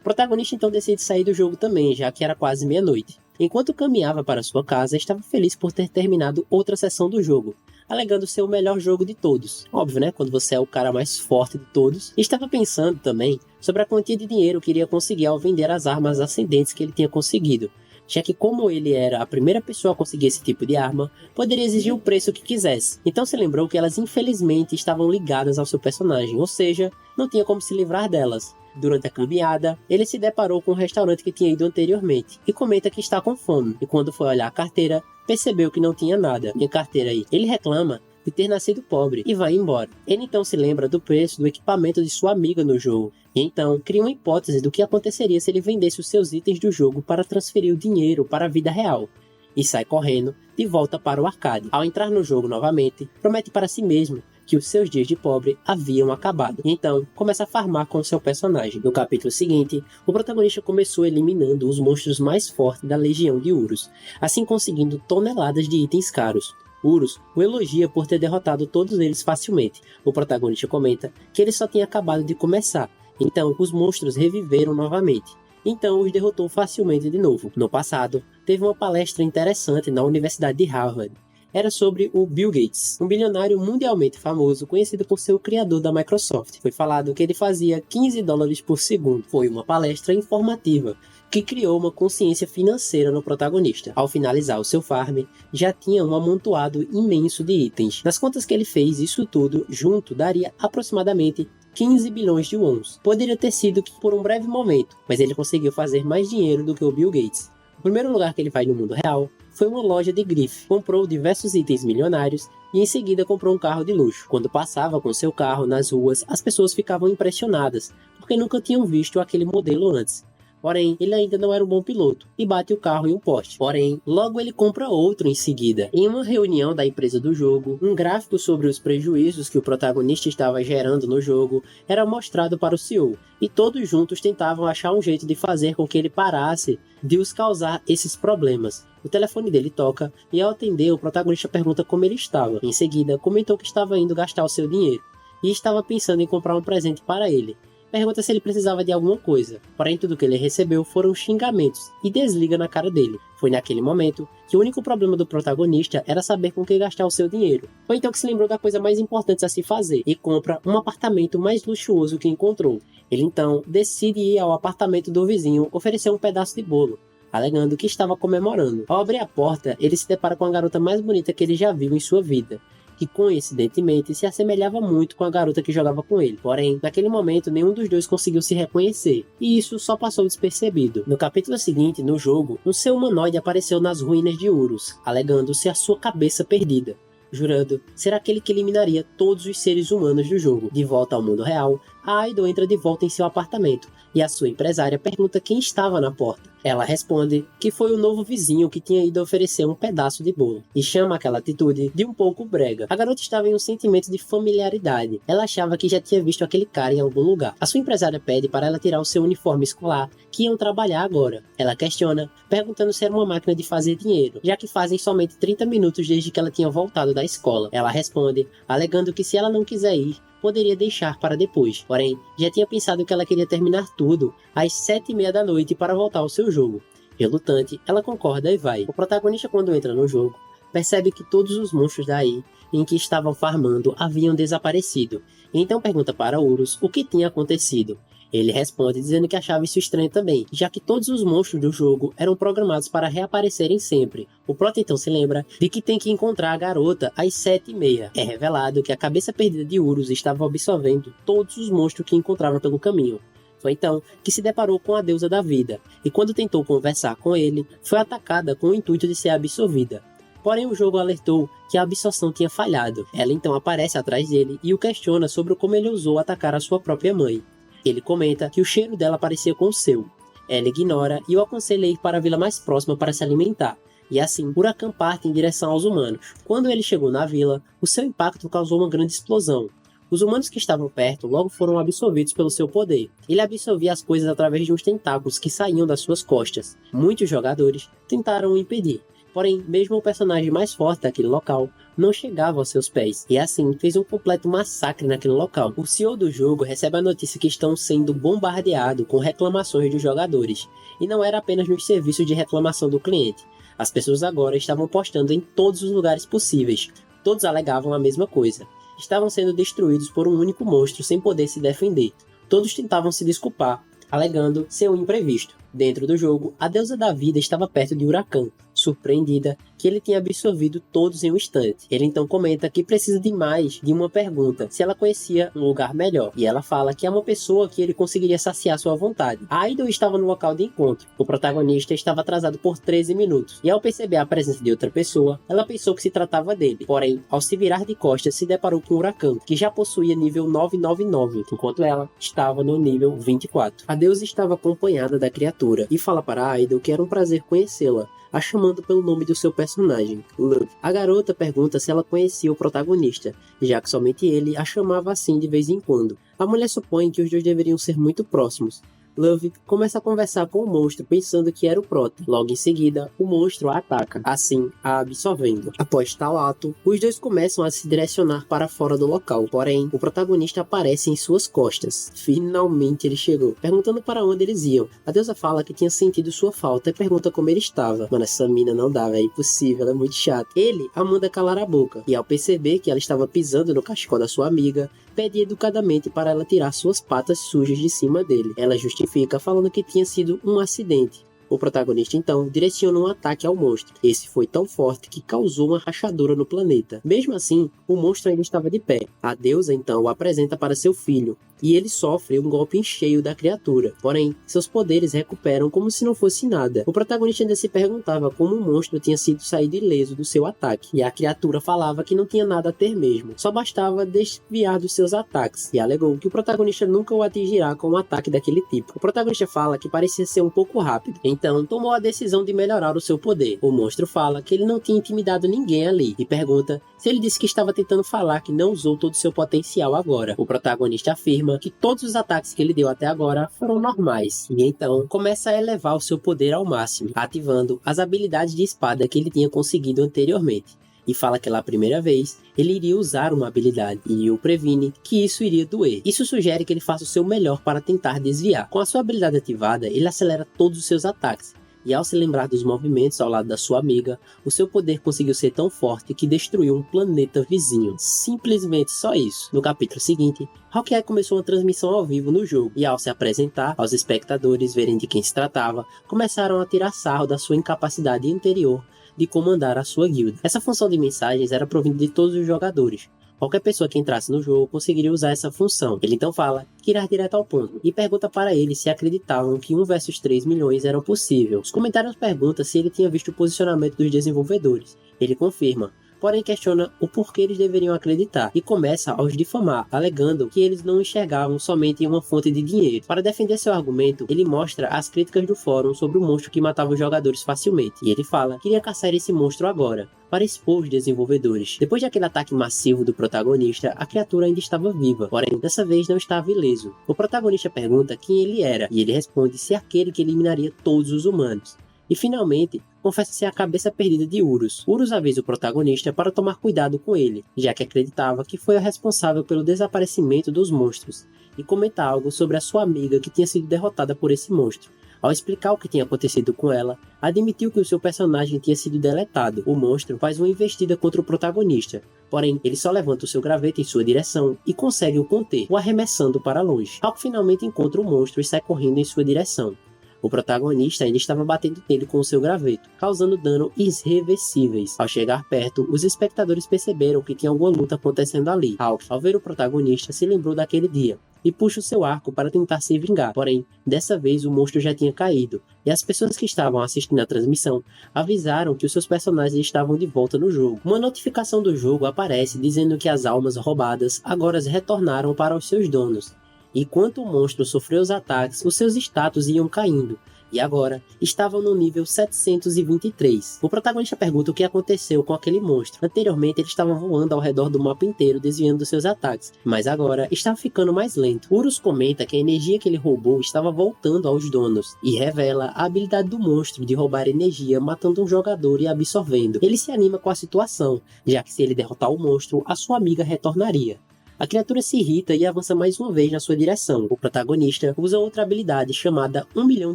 O protagonista então decide sair do jogo também, já que era quase meia-noite. Enquanto caminhava para sua casa, estava feliz por ter terminado outra sessão do jogo, alegando ser o melhor jogo de todos. Óbvio, né? Quando você é o cara mais forte de todos. E estava pensando também sobre a quantia de dinheiro que iria conseguir ao vender as armas ascendentes que ele tinha conseguido, já que como ele era a primeira pessoa a conseguir esse tipo de arma, poderia exigir o preço que quisesse. Então se lembrou que elas infelizmente estavam ligadas ao seu personagem, ou seja, não tinha como se livrar delas. Durante a caminhada, ele se deparou com um restaurante que tinha ido anteriormente, e comenta que está com fome, e quando foi olhar a carteira, percebeu que não tinha nada. Minha carteira aí. Ele reclama de ter nascido pobre e vai embora. Ele então se lembra do preço do equipamento de sua amiga no jogo, e então cria uma hipótese do que aconteceria se ele vendesse os seus itens do jogo para transferir o dinheiro para a vida real, e sai correndo de volta para o arcade. Ao entrar no jogo novamente, promete para si mesmo que os seus dias de pobre haviam acabado, e então começa a farmar com seu personagem. No capítulo seguinte, o protagonista começou eliminando os monstros mais fortes da legião de Urus, assim conseguindo toneladas de itens caros. Urus o elogia por ter derrotado todos eles facilmente. O protagonista comenta que ele só tinha acabado de começar, então os monstros reviveram novamente. Então os derrotou facilmente de novo. No passado, teve uma palestra interessante na Universidade de Harvard. Era sobre o Bill Gates, um bilionário mundialmente famoso, conhecido por ser o criador da Microsoft. Foi falado que ele fazia $15 por segundo. Foi uma palestra informativa que criou uma consciência financeira no protagonista. Ao finalizar o seu farm, já tinha um amontoado imenso de itens. Nas contas que ele fez, isso tudo junto daria aproximadamente 15 bilhões de wons. Poderia ter sido que por um breve momento, mas ele conseguiu fazer mais dinheiro do que o Bill Gates. O primeiro lugar que ele vai no mundo real foi uma loja de grife. Comprou diversos itens milionários e em seguida comprou um carro de luxo. Quando passava com seu carro nas ruas, as pessoas ficavam impressionadas, porque nunca tinham visto aquele modelo antes. Porém, ele ainda não era um bom piloto e bate o carro em um poste. Porém, logo ele compra outro em seguida. Em uma reunião da empresa do jogo, um gráfico sobre os prejuízos que o protagonista estava gerando no jogo era mostrado para o CEO, e todos juntos tentavam achar um jeito de fazer com que ele parasse de os causar esses problemas. O telefone dele toca e ao atender, o protagonista pergunta como ele estava. Em seguida, comentou que estava indo gastar o seu dinheiro e estava pensando em comprar um presente para ele. Pergunta se ele precisava de alguma coisa, porém tudo que ele recebeu foram xingamentos e desliga na cara dele. Foi naquele momento que o único problema do protagonista era saber com que gastar o seu dinheiro. Foi então que se lembrou da coisa mais importante a se fazer e compra um apartamento mais luxuoso que encontrou. Ele então decide ir ao apartamento do vizinho oferecer um pedaço de bolo, alegando que estava comemorando. Ao abrir a porta, ele se depara com a garota mais bonita que ele já viu em sua vida, que coincidentemente se assemelhava muito com a garota que jogava com ele. Porém, naquele momento, nenhum dos dois conseguiu se reconhecer, e isso só passou despercebido. No capítulo seguinte, no jogo, um ser humanoide apareceu nas ruínas de Urus, alegando ser a sua cabeça perdida, jurando ser aquele que eliminaria todos os seres humanos do jogo. De volta ao mundo real, a Idol entra de volta em seu apartamento, e a sua empresária pergunta quem estava na porta. Ela responde que foi o novo vizinho que tinha ido oferecer um pedaço de bolo, e chama aquela atitude de um pouco brega. A garota estava em um sentimento de familiaridade. Ela achava que já tinha visto aquele cara em algum lugar. A sua empresária pede para ela tirar o seu uniforme escolar, que iam trabalhar agora. Ela questiona, perguntando se era uma máquina de fazer dinheiro, já que fazem somente 30 minutos desde que ela tinha voltado da escola. Ela responde, alegando que se ela não quiser ir, poderia deixar para depois. Porém, já tinha pensado que ela queria terminar tudo às 7h30 da noite para voltar ao seu jogo. Relutante, ela concorda e vai. O protagonista, quando entra no jogo, percebe que todos os monstros daí em que estavam farmando haviam desaparecido. E então pergunta para Urus o que tinha acontecido. Ele responde dizendo que achava isso estranho também, já que todos os monstros do jogo eram programados para reaparecerem sempre. O Prota então se lembra de que tem que encontrar a garota às 7h30. É revelado que a cabeça perdida de Urus estava absorvendo todos os monstros que encontrava pelo caminho. Foi então que se deparou com a deusa da vida, e quando tentou conversar com ele, foi atacada com o intuito de ser absorvida. Porém, o jogo alertou que a absorção tinha falhado. Ela então aparece atrás dele e o questiona sobre como ele ousou atacar a sua própria mãe. Ele comenta que o cheiro dela parecia com o seu. Ela ignora e o aconselha a ir para a vila mais próxima para se alimentar. E assim, Huracan parte em direção aos humanos. Quando ele chegou na vila, o seu impacto causou uma grande explosão. Os humanos que estavam perto logo foram absorvidos pelo seu poder. Ele absorvia as coisas através de uns tentáculos que saíam das suas costas. Muitos jogadores tentaram o impedir. Porém, mesmo o personagem mais forte daquele local não chegava aos seus pés, e assim fez um completo massacre naquele local. O CEO do jogo recebe a notícia que estão sendo bombardeados com reclamações dos jogadores, e não era apenas nos serviços de reclamação do cliente. As pessoas agora estavam postando em todos os lugares possíveis. Todos alegavam a mesma coisa. Estavam sendo destruídos por um único monstro sem poder se defender. Todos tentavam se desculpar, alegando ser um imprevisto. Dentro do jogo, a deusa da vida estava perto de Huracan, surpreendida que ele tinha absorvido todos em um instante. Ele então comenta que precisa de mais de uma pergunta, se ela conhecia um lugar melhor, e ela fala que é uma pessoa que ele conseguiria saciar sua vontade. A Idol estava no local de encontro. O protagonista estava atrasado por 13 minutos, e ao perceber a presença de outra pessoa, ela pensou que se tratava dele. Porém, ao se virar de costas, se deparou com Huracan, que já possuía nível 999, enquanto ela estava no nível 24. A deusa estava acompanhada da criatura, e fala para a Idol que era um prazer conhecê-la, a chamando pelo nome do seu personagem, Love. A garota pergunta se ela conhecia o protagonista, já que somente ele a chamava assim de vez em quando. A mulher supõe que os dois deveriam ser muito próximos. Love começa a conversar com o monstro pensando que era o Prota. Logo em seguida, o monstro a ataca, assim a absorvendo. Após tal ato, os dois começam a se direcionar para fora do local. Porém, o protagonista aparece em suas costas. Finalmente ele chegou, perguntando para onde eles iam. A deusa fala que tinha sentido sua falta e pergunta como ele estava. Mano, essa mina não dá, é impossível, ela é muito chata. Ele a manda calar a boca, e ao perceber que ela estava pisando no cachecol da sua amiga, pede educadamente para ela tirar suas patas sujas de cima dele. Ela justifica falando que tinha sido um acidente. O protagonista então direciona um ataque ao monstro. Esse foi tão forte que causou uma rachadura no planeta. Mesmo assim, o monstro ainda estava de pé. A deusa então o apresenta para seu filho, e ele sofre um golpe em cheio da criatura. Porém, seus poderes recuperam como se não fosse nada. O protagonista ainda se perguntava como o monstro tinha sido saído ileso do seu ataque, e a criatura falava que não tinha nada a ter mesmo, só bastava desviar dos seus ataques, e alegou que o protagonista nunca o atingirá com um ataque daquele tipo. O protagonista fala que parecia ser um pouco rápido, então tomou a decisão de melhorar o seu poder. O monstro fala que ele não tinha intimidado ninguém ali, e pergunta se ele disse que estava tentando falar que não usou todo o seu potencial agora. O protagonista afirma que todos os ataques que ele deu até agora foram normais, e então começa a elevar o seu poder ao máximo, ativando as habilidades de espada que ele tinha conseguido anteriormente. E fala que pela primeira vez ele iria usar uma habilidade, e o previne que isso iria doer. Isso sugere que ele faça o seu melhor para tentar desviar. Com a sua habilidade ativada, ele acelera todos os seus ataques, e ao se lembrar dos movimentos ao lado da sua amiga, o seu poder conseguiu ser tão forte que destruiu um planeta vizinho. Simplesmente só isso. No capítulo seguinte, Hawkeye começou uma transmissão ao vivo no jogo, e ao se apresentar aos espectadores verem de quem se tratava, começaram a tirar sarro da sua incapacidade anterior de comandar a sua guilda. Essa função de mensagens era provinda de todos os jogadores. Qualquer pessoa que entrasse no jogo conseguiria usar essa função. Ele então fala que irá direto ao ponto, e pergunta para ele se acreditavam que 1 versus 3 milhões eram possível. Os comentários perguntam se ele tinha visto o posicionamento dos desenvolvedores. Ele confirma, porém questiona o porquê eles deveriam acreditar, e começa a os difamar, alegando que eles não enxergavam somente em uma fonte de dinheiro. Para defender seu argumento, ele mostra as críticas do fórum sobre o monstro que matava os jogadores facilmente, e ele fala que iria caçar esse monstro agora, para expor os desenvolvedores. Depois daquele ataque massivo do protagonista, a criatura ainda estava viva, porém dessa vez não estava ileso. O protagonista pergunta quem ele era, e ele responde ser aquele que eliminaria todos os humanos. E finalmente, confessa ser a cabeça perdida de Urus. Urus avisa o protagonista para tomar cuidado com ele, já que acreditava que foi a responsável pelo desaparecimento dos monstros, e comenta algo sobre a sua amiga que tinha sido derrotada por esse monstro. Ao explicar o que tinha acontecido com ela, admitiu que o seu personagem tinha sido deletado. O monstro faz uma investida contra o protagonista, porém ele só levanta o seu graveto em sua direção e consegue o conter, o arremessando para longe. Hulk finalmente encontra o monstro e sai correndo em sua direção. O protagonista ainda estava batendo nele com o seu graveto, causando dano irreversíveis. Ao chegar perto, os espectadores perceberam que tinha alguma luta acontecendo ali. Hulk, ao ver o protagonista, se lembrou daquele dia e puxa o seu arco para tentar se vingar. Porém, dessa vez o monstro já tinha caído, e as pessoas que estavam assistindo a transmissão avisaram que os seus personagens estavam de volta no jogo. Uma notificação do jogo aparece dizendo que as almas roubadas agora retornaram para os seus donos. Enquanto o monstro sofreu os ataques, os seus status iam caindo, e agora estavam no nível 723. O protagonista pergunta o que aconteceu com aquele monstro. Anteriormente ele estava voando ao redor do mapa inteiro, desviando dos seus ataques, mas agora estava ficando mais lento. Urus comenta que a energia que ele roubou estava voltando aos donos, e revela a habilidade do monstro de roubar energia matando um jogador e absorvendo. Ele se anima com a situação, já que se ele derrotar o monstro, a sua amiga retornaria. A criatura se irrita e avança mais uma vez na sua direção. O protagonista usa outra habilidade chamada 1 milhão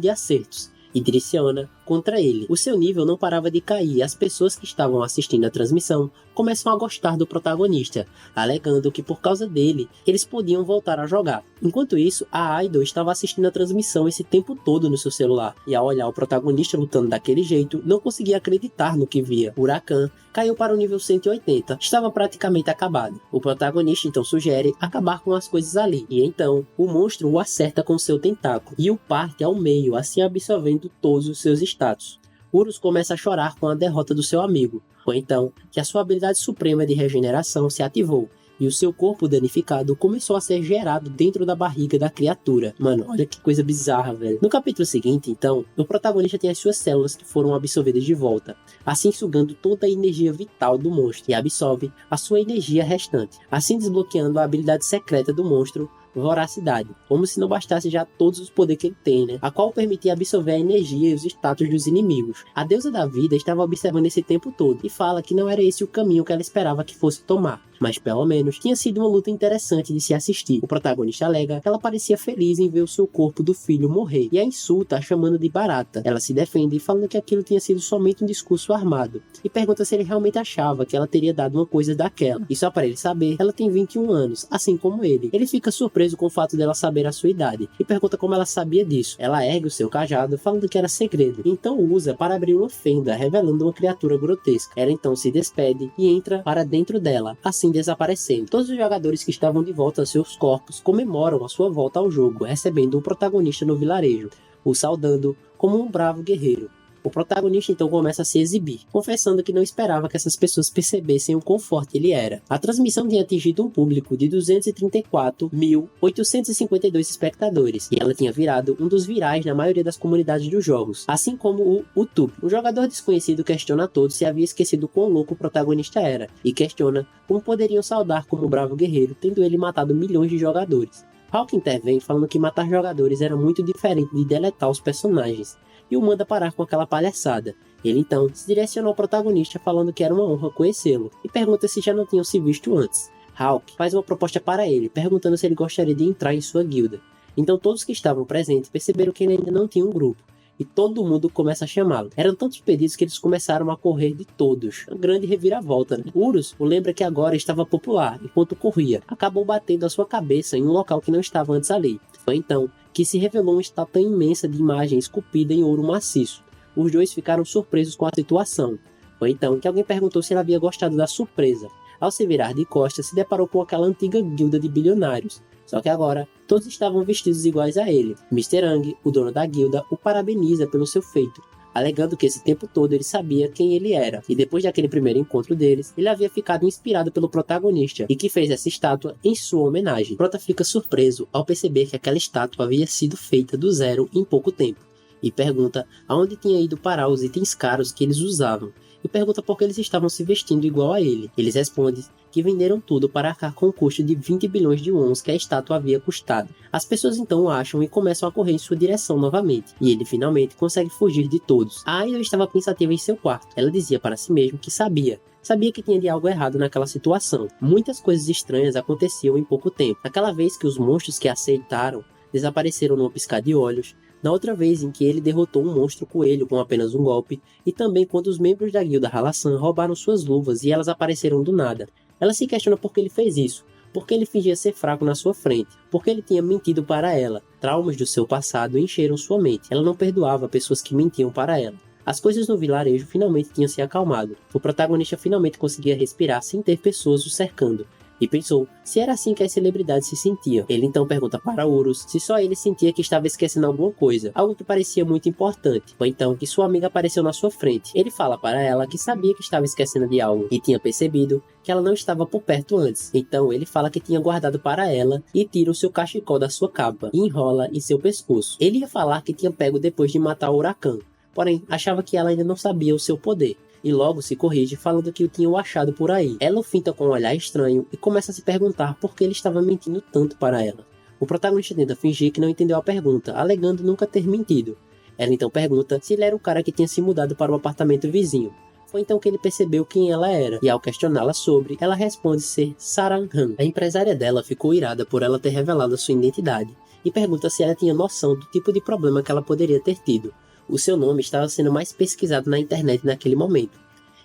de acertos e direciona contra ele. O seu nível não parava de cair e as pessoas que estavam assistindo a transmissão começam a gostar do protagonista, alegando que por causa dele, eles podiam voltar a jogar. Enquanto isso, a Idol estava assistindo a transmissão esse tempo todo no seu celular, e ao olhar o protagonista lutando daquele jeito, não conseguia acreditar no que via. O Huracan caiu para o nível 180, estava praticamente acabado. O protagonista então sugere acabar com as coisas ali, e então o monstro o acerta com seu tentáculo, e o parte ao meio, assim absorvendo todos os seus status. Urus começa a chorar com a derrota do seu amigo. Foi então que a sua habilidade suprema de regeneração se ativou, e o seu corpo danificado começou a ser gerado dentro da barriga da criatura. Mano, olha que coisa bizarra, velho. No capítulo seguinte, então, o protagonista tem as suas células que foram absorvidas de volta, assim sugando toda a energia vital do monstro, e absorve a sua energia restante, assim desbloqueando a habilidade secreta do monstro, Voracidade, como se não bastasse já todos os poderes que ele tem, né? A qual permitia absorver a energia e os status dos inimigos. A deusa da vida estava observando esse tempo todo e fala que não era esse o caminho que ela esperava que fosse tomar, mas pelo menos tinha sido uma luta interessante de se assistir. O protagonista alega que ela parecia feliz em ver o seu corpo do filho morrer e a insulta, a chamando de barata. Ela se defende falando que aquilo tinha sido somente um discurso armado e pergunta se ele realmente achava que ela teria dado uma coisa daquela. E só para ele saber, ela tem 21 anos, assim como ele. Ele fica surpreso surpreso com o fato dela saber a sua idade, e pergunta como ela sabia disso. Ela ergue o seu cajado, falando que era segredo, então usa para abrir uma fenda, revelando uma criatura grotesca. Ela então se despede e entra para dentro dela, assim desaparecendo. Todos os jogadores que estavam de volta aos seus corpos comemoram a sua volta ao jogo, recebendo o protagonista no vilarejo, o saudando como um bravo guerreiro. O protagonista então começa a se exibir, confessando que não esperava que essas pessoas percebessem o quão forte ele era. A transmissão tinha atingido um público de 234.852 espectadores, e ela tinha virado um dos virais na maioria das comunidades dos jogos, assim como o YouTube. Um jogador desconhecido questiona a todos se havia esquecido quão louco o protagonista era, e questiona como poderiam saudar como um bravo guerreiro, tendo ele matado milhões de jogadores. Hawk intervém falando que matar jogadores era muito diferente de deletar os personagens, e o manda parar com aquela palhaçada. Ele então se direciona ao protagonista falando que era uma honra conhecê-lo, e pergunta se já não tinham se visto antes. Hawk faz uma proposta para ele, perguntando se ele gostaria de entrar em sua guilda. Então todos que estavam presentes perceberam que ele ainda não tinha um grupo, e todo mundo começa a chamá-lo. Eram tantos pedidos que eles começaram a correr de todos. Uma grande reviravolta, né? Urus o lembra que agora estava popular, enquanto corria. Acabou batendo a sua cabeça em um local que não estava antes ali. Foi então que se revelou uma estátua imensa de imagem esculpida em ouro maciço. Os dois ficaram surpresos com a situação. Foi então que alguém perguntou se ele havia gostado da surpresa. Ao se virar de costas, se deparou com aquela antiga guilda de bilionários. Só que agora, todos estavam vestidos iguais a ele. Mr. Ang, o dono da guilda, o parabeniza pelo seu feito, alegando que esse tempo todo ele sabia quem ele era, e depois daquele primeiro encontro deles, ele havia ficado inspirado pelo protagonista, e que fez essa estátua em sua homenagem. Prota fica surpreso ao perceber que aquela estátua havia sido feita do zero em pouco tempo, e pergunta aonde tinha ido parar os itens caros que eles usavam, e pergunta por que eles estavam se vestindo igual a ele. Eles respondem que venderam tudo para arcar com o custo de 20 bilhões de wons que a estátua havia custado. As pessoas então o acham e começam a correr em sua direção novamente, e ele finalmente consegue fugir de todos. A Idol estava pensativa em seu quarto. Ela dizia para si mesma que sabia que tinha de algo errado naquela situação. Muitas coisas estranhas aconteciam em pouco tempo. Aquela vez que os monstros que a aceitaram desapareceram num piscar de olhos, na outra vez em que ele derrotou um monstro coelho com apenas um golpe, e também quando os membros da guilda Halassan roubaram suas luvas e elas apareceram do nada. Ela se questiona por que ele fez isso, por que ele fingia ser fraco na sua frente, por que ele tinha mentido para ela. Traumas do seu passado encheram sua mente. Ela não perdoava pessoas que mentiam para ela. As coisas no vilarejo finalmente tinham se acalmado. O protagonista finalmente conseguia respirar sem ter pessoas o cercando, e pensou se era assim que as celebridades se sentiam. Ele então pergunta para Urus se só ele sentia que estava esquecendo alguma coisa, algo que parecia muito importante. Foi então que sua amiga apareceu na sua frente. Ele fala para ela que sabia que estava esquecendo de algo, e tinha percebido que ela não estava por perto antes. Então ele fala que tinha guardado para ela, e tira o seu cachecol da sua capa, e enrola em seu pescoço. Ele ia falar que tinha pego depois de matar o Huracan, porém achava que ela ainda não sabia o seu poder, e logo se corrige falando que o tinham achado por aí. Ela o finta com um olhar estranho e começa a se perguntar por que ele estava mentindo tanto para ela. O protagonista tenta fingir que não entendeu a pergunta, alegando nunca ter mentido. Ela então pergunta se ele era o cara que tinha se mudado para o apartamento vizinho. Foi então que ele percebeu quem ela era, e ao questioná-la sobre, ela responde ser Saran Han. A empresária dela ficou irada por ela ter revelado a sua identidade, e pergunta se ela tinha noção do tipo de problema que ela poderia ter tido. O seu nome estava sendo mais pesquisado na internet naquele momento,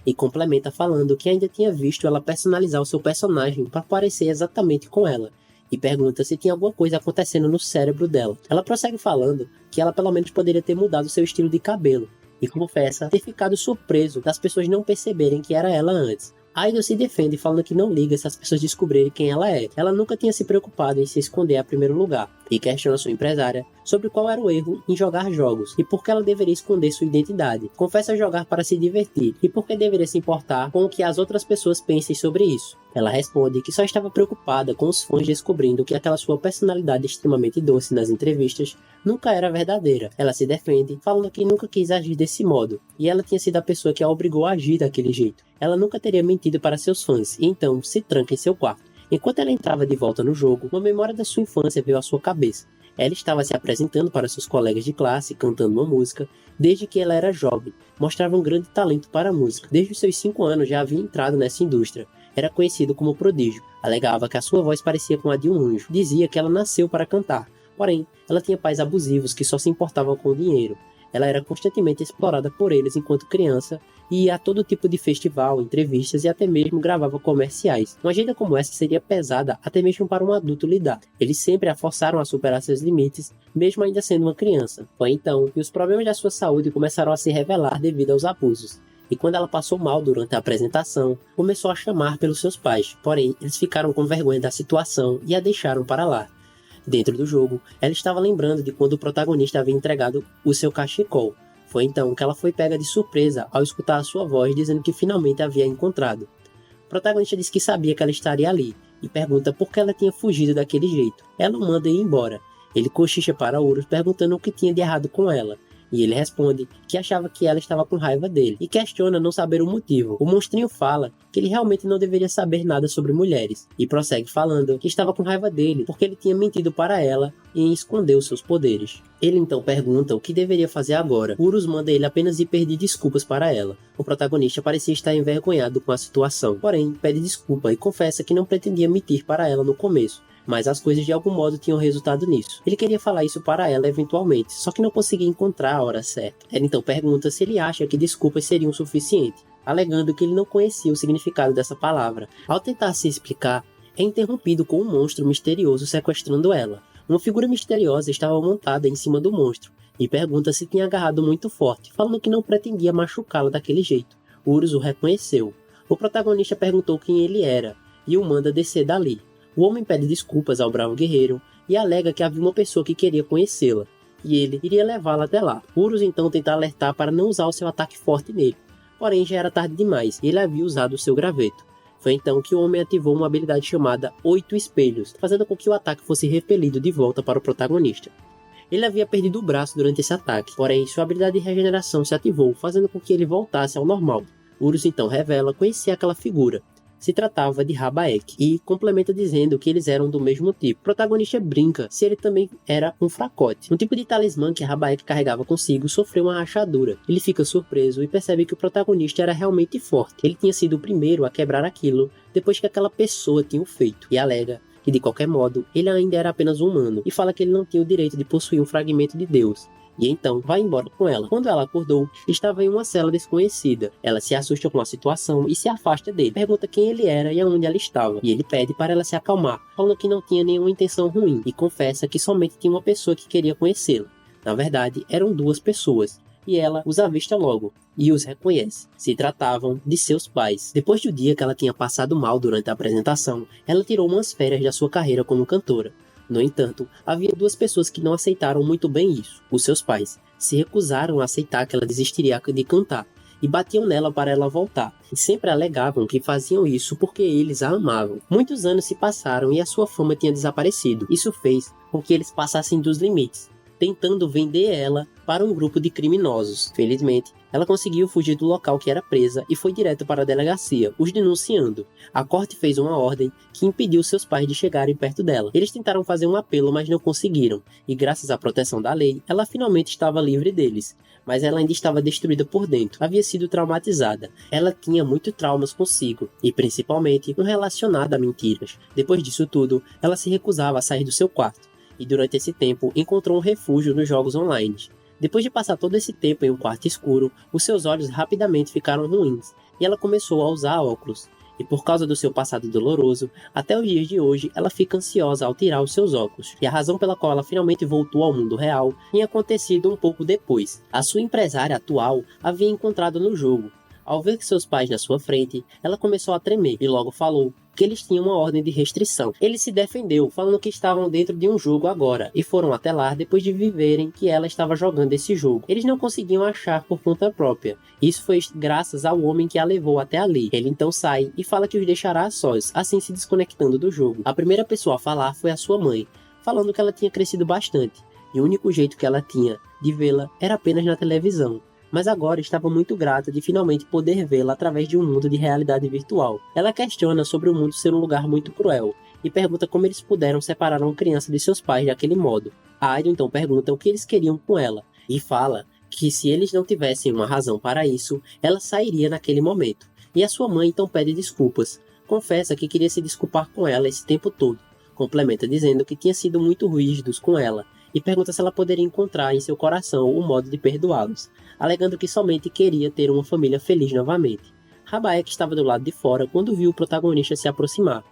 e complementa falando que ainda tinha visto ela personalizar o seu personagem para parecer exatamente com ela, e pergunta se tinha alguma coisa acontecendo no cérebro dela. Ela prossegue falando que ela pelo menos poderia ter mudado seu estilo de cabelo, e confessa ter ficado surpreso das pessoas não perceberem que era ela antes. A Idol se defende falando que não liga se as pessoas descobrirem quem ela é. Ela nunca tinha se preocupado em se esconder a primeiro lugar, e questiona sua empresária sobre qual era o erro em jogar jogos, e por que ela deveria esconder sua identidade. Confessa jogar para se divertir, e por que deveria se importar com o que as outras pessoas pensem sobre isso. Ela responde que só estava preocupada com os fãs descobrindo que aquela sua personalidade extremamente doce nas entrevistas nunca era verdadeira. Ela se defende, falando que nunca quis agir desse modo, e ela tinha sido a pessoa que a obrigou a agir daquele jeito. Ela nunca teria mentido para seus fãs, e então se tranca em seu quarto. Enquanto ela entrava de volta no jogo, uma memória da sua infância veio à sua cabeça. Ela estava se apresentando para seus colegas de classe, cantando uma música, desde que ela era jovem. Mostrava um grande talento para a música. Desde os seus 5 anos já havia entrado nessa indústria. Era conhecido como prodígio. Alegava que a sua voz parecia com a de um anjo. Dizia que ela nasceu para cantar. Porém, ela tinha pais abusivos que só se importavam com o dinheiro. Ela era constantemente explorada por eles enquanto criança e ia a todo tipo de festival, entrevistas e até mesmo gravava comerciais. Uma agenda como essa seria pesada até mesmo para um adulto lidar. Eles sempre a forçaram a superar seus limites, mesmo ainda sendo uma criança. Foi então que os problemas da sua saúde começaram a se revelar devido aos abusos. E quando ela passou mal durante a apresentação, começou a chamar pelos seus pais. Porém, eles ficaram com vergonha da situação e a deixaram para lá. Dentro do jogo, ela estava lembrando de quando o protagonista havia entregado o seu cachecol. Foi então que ela foi pega de surpresa ao escutar a sua voz dizendo que finalmente a havia encontrado. O protagonista diz que sabia que ela estaria ali e pergunta por que ela tinha fugido daquele jeito. Ela o manda ir embora. Ele cochicha para Urus perguntando o que tinha de errado com ela. E ele responde que achava que ela estava com raiva dele e questiona não saber o motivo. O monstrinho fala que ele realmente não deveria saber nada sobre mulheres e prossegue falando que estava com raiva dele porque ele tinha mentido para ela e escondeu seus poderes. Ele então pergunta o que deveria fazer agora. Urus manda ele apenas ir pedir desculpas para ela. O protagonista parecia estar envergonhado com a situação, porém pede desculpa e confessa que não pretendia mentir para ela no começo. Mas as coisas de algum modo tinham resultado nisso. Ele queria falar isso para ela eventualmente, só que não conseguia encontrar a hora certa. Ela então pergunta se ele acha que desculpas seriam suficientes, alegando que ele não conhecia o significado dessa palavra. Ao tentar se explicar, é interrompido com um monstro misterioso sequestrando ela. Uma figura misteriosa estava montada em cima do monstro, e pergunta se tinha agarrado muito forte, falando que não pretendia machucá-la daquele jeito. Urus o reconheceu. O protagonista perguntou quem ele era, e o manda descer dali. O homem pede desculpas ao bravo guerreiro e alega que havia uma pessoa que queria conhecê-la, e ele iria levá-la até lá. Urus então tenta alertar para não usar o seu ataque forte nele, porém já era tarde demais e ele havia usado o seu graveto. Foi então que o homem ativou uma habilidade chamada 8 Espelhos, fazendo com que o ataque fosse repelido de volta para o protagonista. Ele havia perdido o braço durante esse ataque, porém sua habilidade de regeneração se ativou, fazendo com que ele voltasse ao normal. Urus então revela conhecer aquela figura. Se tratava de Rabaek, e complementa dizendo que eles eram do mesmo tipo. O protagonista brinca se ele também era um fracote. Um tipo de talismã que Rabaek carregava consigo sofreu uma rachadura. Ele fica surpreso e percebe que o protagonista era realmente forte. Ele tinha sido o primeiro a quebrar aquilo depois que aquela pessoa tinha o feito, e alega que de qualquer modo ele ainda era apenas um humano, e fala que ele não tinha o direito de possuir um fragmento de Deus. E então vai embora com ela. Quando ela acordou, estava em uma cela desconhecida. Ela se assusta com a situação e se afasta dele. Pergunta quem ele era e aonde ela estava. E ele pede para ela se acalmar, falando que não tinha nenhuma intenção ruim. E confessa que somente tinha uma pessoa que queria conhecê-la. Na verdade, eram 2 pessoas. E ela os avista logo, e os reconhece. Se tratavam de seus pais. Depois do dia que ela tinha passado mal durante a apresentação, ela tirou umas férias da sua carreira como cantora. No entanto, havia 2 pessoas que não aceitaram muito bem isso. Os seus pais se recusaram a aceitar que ela desistiria de cantar e batiam nela para ela voltar, e sempre alegavam que faziam isso porque eles a amavam. Muitos anos se passaram e a sua fama tinha desaparecido. Isso fez com que eles passassem dos limites, tentando vender ela para um grupo de criminosos. Felizmente, ela conseguiu fugir do local que era presa e foi direto para a delegacia, os denunciando. A corte fez uma ordem que impediu seus pais de chegarem perto dela. Eles tentaram fazer um apelo, mas não conseguiram, e graças à proteção da lei, ela finalmente estava livre deles. Mas ela ainda estava destruída por dentro, havia sido traumatizada. Ela tinha muitos traumas consigo, e principalmente um relacionado a mentiras. Depois disso tudo, ela se recusava a sair do seu quarto, e durante esse tempo encontrou um refúgio nos jogos online. Depois de passar todo esse tempo em um quarto escuro, os seus olhos rapidamente ficaram ruins, e ela começou a usar óculos. E por causa do seu passado doloroso, até os dias de hoje ela fica ansiosa ao tirar os seus óculos. E a razão pela qual ela finalmente voltou ao mundo real tinha acontecido um pouco depois. A sua empresária atual havia encontrado no jogo. Ao ver que seus pais na sua frente, ela começou a tremer e logo falou que eles tinham uma ordem de restrição. Ele se defendeu, falando que estavam dentro de um jogo agora, e foram até lá depois de viverem que ela estava jogando esse jogo. Eles não conseguiam achar por conta própria. Isso foi graças ao homem que a levou até ali. Ele então sai e fala que os deixará a sós, assim se desconectando do jogo. A primeira pessoa a falar foi a sua mãe, falando que ela tinha crescido bastante, e o único jeito que ela tinha de vê-la era apenas na televisão. Mas agora estava muito grata de finalmente poder vê-la através de um mundo de realidade virtual. Ela questiona sobre o mundo ser um lugar muito cruel, e pergunta como eles puderam separar uma criança de seus pais daquele modo. A Aida então pergunta o que eles queriam com ela, e fala que se eles não tivessem uma razão para isso, ela sairia naquele momento. E a sua mãe então pede desculpas, confessa que queria se desculpar com ela esse tempo todo, complementa dizendo que tinha sido muito rígidos com ela, e pergunta se ela poderia encontrar em seu coração o modo de perdoá-los, alegando que somente queria ter uma família feliz novamente. Rabaek estava do lado de fora quando viu o protagonista se aproximar.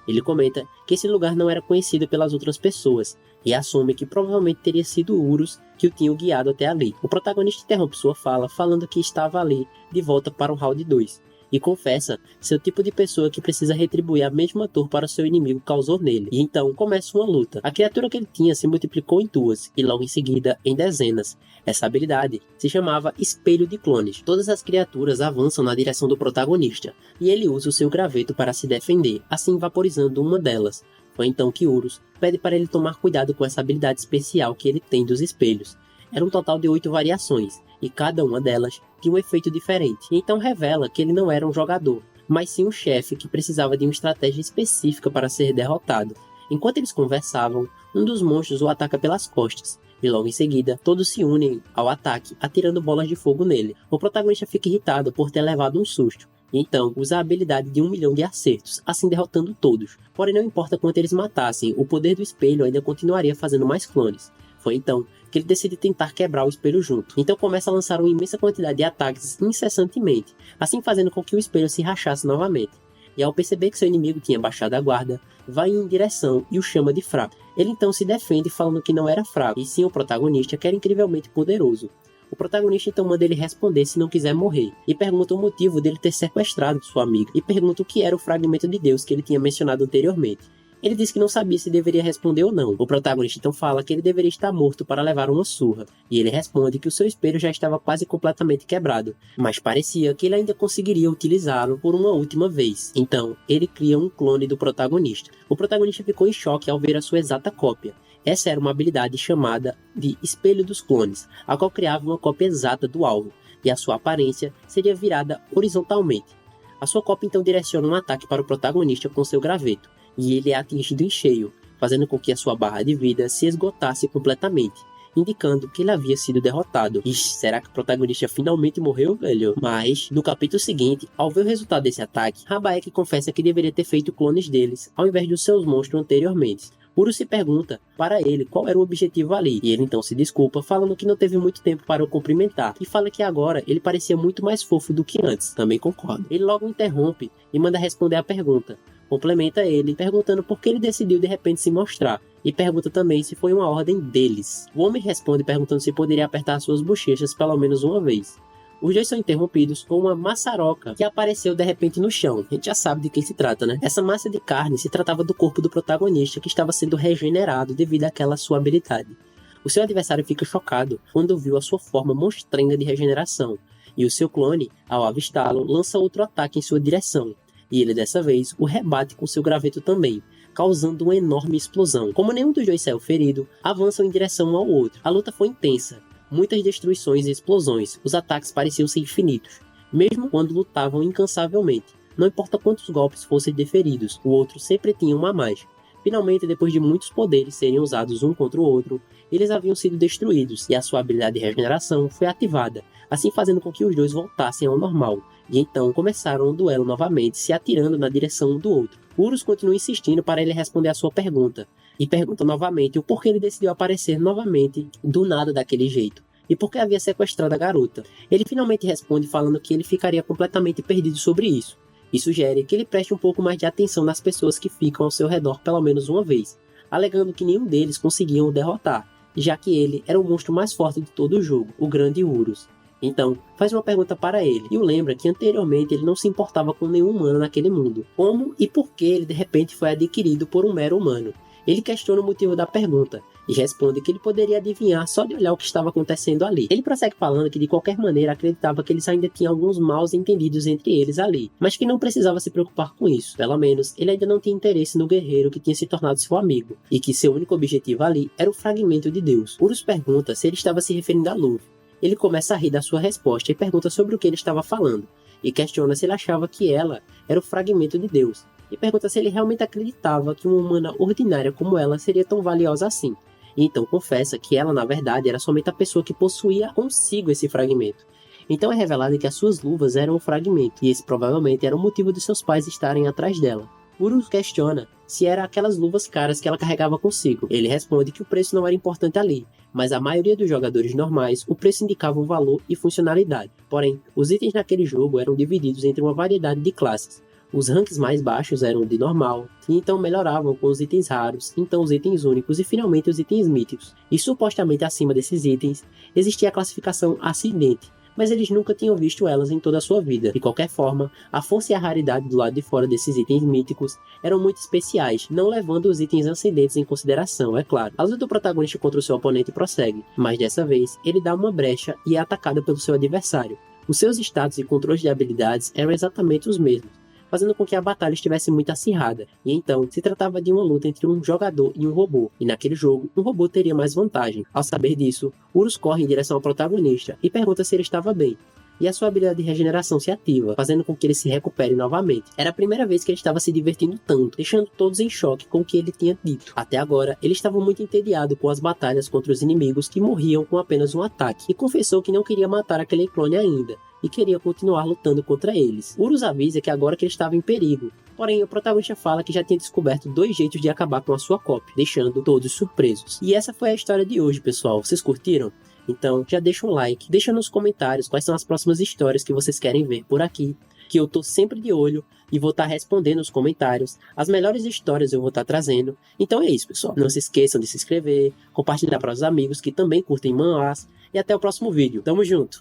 Ele comenta que esse lugar não era conhecido pelas outras pessoas, e assume que provavelmente teria sido Urus que o tinha guiado até ali. O protagonista interrompe sua fala falando que estava ali de volta para o round 2, e confessa ser o tipo de pessoa que precisa retribuir a mesma dor para o seu inimigo causou nele. E então começa uma luta. A criatura que ele tinha se multiplicou em 2, e logo em seguida em dezenas. Essa habilidade se chamava Espelho de Clones. Todas as criaturas avançam na direção do protagonista, e ele usa o seu graveto para se defender, assim vaporizando uma delas. Foi então que Urus pede para ele tomar cuidado com essa habilidade especial que ele tem dos espelhos. Era um total de 8 variações, e cada uma delas tinha um efeito diferente. E então revela que ele não era um jogador, mas sim um chefe que precisava de uma estratégia específica para ser derrotado. Enquanto eles conversavam, um dos monstros o ataca pelas costas, e logo em seguida, todos se unem ao ataque, atirando bolas de fogo nele. O protagonista fica irritado por ter levado um susto, e então usa a habilidade de 1 milhão de acertos, assim derrotando todos. Porém, não importa quanto eles matassem, o poder do espelho ainda continuaria fazendo mais clones. Foi então que ele decide tentar quebrar o espelho junto. Então começa a lançar uma imensa quantidade de ataques incessantemente, assim fazendo com que o espelho se rachasse novamente. E ao perceber que seu inimigo tinha baixado a guarda, vai em direção e o chama de fraco. Ele então se defende falando que não era fraco, e sim o protagonista, que era incrivelmente poderoso. O protagonista então manda ele responder se não quiser morrer, e pergunta o motivo dele ter sequestrado sua amiga, e pergunta o que era o fragmento de Deus que ele tinha mencionado anteriormente. Ele diz que não sabia se deveria responder ou não. O protagonista então fala que ele deveria estar morto para levar uma surra, e ele responde que o seu espelho já estava quase completamente quebrado, mas parecia que ele ainda conseguiria utilizá-lo por uma última vez. Então, ele cria um clone do protagonista. O protagonista ficou em choque ao ver a sua exata cópia. Essa era uma habilidade chamada de Espelho dos Clones, a qual criava uma cópia exata do alvo, e a sua aparência seria virada horizontalmente. A sua cópia então direciona um ataque para o protagonista com seu graveto, e ele é atingido em cheio, fazendo com que a sua barra de vida se esgotasse completamente, indicando que ele havia sido derrotado. Ixi, será que o protagonista finalmente morreu, velho? Mas, no capítulo seguinte, ao ver o resultado desse ataque, Rabaek confessa que deveria ter feito clones deles, ao invés dos seus monstros anteriormente. Urus se pergunta para ele qual era o objetivo ali, e ele então se desculpa, falando que não teve muito tempo para o cumprimentar, e fala que agora ele parecia muito mais fofo do que antes. Também concordo. Ele logo interrompe e manda responder a pergunta. Complementa ele, perguntando por que ele decidiu de repente se mostrar, e pergunta também se foi uma ordem deles. O homem responde perguntando se poderia apertar suas bochechas pelo menos uma vez. Os dois são interrompidos com uma maçaroca que apareceu de repente no chão. A gente já sabe de quem se trata, né? Essa massa de carne se tratava do corpo do protagonista que estava sendo regenerado devido àquela sua habilidade. O seu adversário fica chocado quando viu a sua forma monstrenga de regeneração, e o seu clone, ao avistá-lo, lança outro ataque em sua direção, e ele dessa vez o rebate com seu graveto também, causando uma enorme explosão. Como nenhum dos dois saiu ferido, avançam em direção um ao outro. A luta foi intensa. Muitas destruições e explosões, os ataques pareciam ser infinitos, mesmo quando lutavam incansavelmente. Não importa quantos golpes fossem deferidos, o outro sempre tinha um a mais. Finalmente, depois de muitos poderes serem usados um contra o outro, eles haviam sido destruídos, e a sua habilidade de regeneração foi ativada, assim fazendo com que os dois voltassem ao normal, e então começaram um duelo novamente, se atirando na direção um do outro. Urus continua insistindo para ele responder a sua pergunta, e pergunta novamente o porquê ele decidiu aparecer novamente do nada daquele jeito, e por que havia sequestrado a garota. Ele finalmente responde falando que ele ficaria completamente perdido sobre isso, e sugere que ele preste um pouco mais de atenção nas pessoas que ficam ao seu redor pelo menos uma vez, alegando que nenhum deles conseguiam o derrotar, já que ele era o monstro mais forte de todo o jogo, o grande Urus. Então, faz uma pergunta para ele, e o lembra que anteriormente ele não se importava com nenhum humano naquele mundo. Como e por que ele de repente foi adquirido por um mero humano? Ele questiona o motivo da pergunta, e responde que ele poderia adivinhar só de olhar o que estava acontecendo ali. Ele prossegue falando que de qualquer maneira acreditava que eles ainda tinham alguns maus entendidos entre eles ali, mas que não precisava se preocupar com isso. Pelo menos, ele ainda não tinha interesse no guerreiro que tinha se tornado seu amigo, e que seu único objetivo ali era o fragmento de Deus. Urus pergunta se ele estava se referindo a Luve. Ele começa a rir da sua resposta e pergunta sobre o que ele estava falando, e questiona se ele achava que ela era o fragmento de Deus, e pergunta se ele realmente acreditava que uma humana ordinária como ela seria tão valiosa assim, e então confessa que ela na verdade era somente a pessoa que possuía consigo esse fragmento. Então é revelado que as suas luvas eram o fragmento, e esse provavelmente era o motivo de seus pais estarem atrás dela. Urus questiona se era aquelas luvas caras que ela carregava consigo. Ele responde que o preço não era importante ali, mas a maioria dos jogadores normais, o preço indicava um valor e funcionalidade. Porém, os itens naquele jogo eram divididos entre uma variedade de classes. Os ranks mais baixos eram de normal, e então melhoravam com os itens raros, então os itens únicos e finalmente os itens míticos. E supostamente acima desses itens, existia a classificação ascendente, mas eles nunca tinham visto elas em toda a sua vida. De qualquer forma, a força e a raridade do lado de fora desses itens míticos eram muito especiais, não levando os itens ascendentes em consideração, é claro. A luta do protagonista contra o seu oponente prossegue, mas dessa vez ele dá uma brecha e é atacado pelo seu adversário. Os seus status e controles de habilidades eram exatamente os mesmos, fazendo com que a batalha estivesse muito acirrada, e então se tratava de uma luta entre um jogador e um robô, e naquele jogo, um robô teria mais vantagem. Ao saber disso, Urus corre em direção ao protagonista e pergunta se ele estava bem, e a sua habilidade de regeneração se ativa, fazendo com que ele se recupere novamente. Era a primeira vez que ele estava se divertindo tanto, deixando todos em choque com o que ele tinha dito. Até agora, ele estava muito entediado com as batalhas contra os inimigos que morriam com apenas um ataque, e confessou que não queria matar aquele clone ainda, e queria continuar lutando contra eles. Urus avisa que agora que ele estava em perigo, porém o protagonista fala que já tinha descoberto 2 jeitos de acabar com a sua cópia, deixando todos surpresos. E essa foi a história de hoje, pessoal. Vocês curtiram? Então já deixa um like, deixa nos comentários quais são as próximas histórias que vocês querem ver por aqui, que eu tô sempre de olho e vou estar respondendo nos comentários. As melhores histórias eu vou estar trazendo. Então é isso, pessoal. Não se esqueçam de se inscrever, compartilhar para os amigos que também curtem manhwas, e até o próximo vídeo. Tamo junto!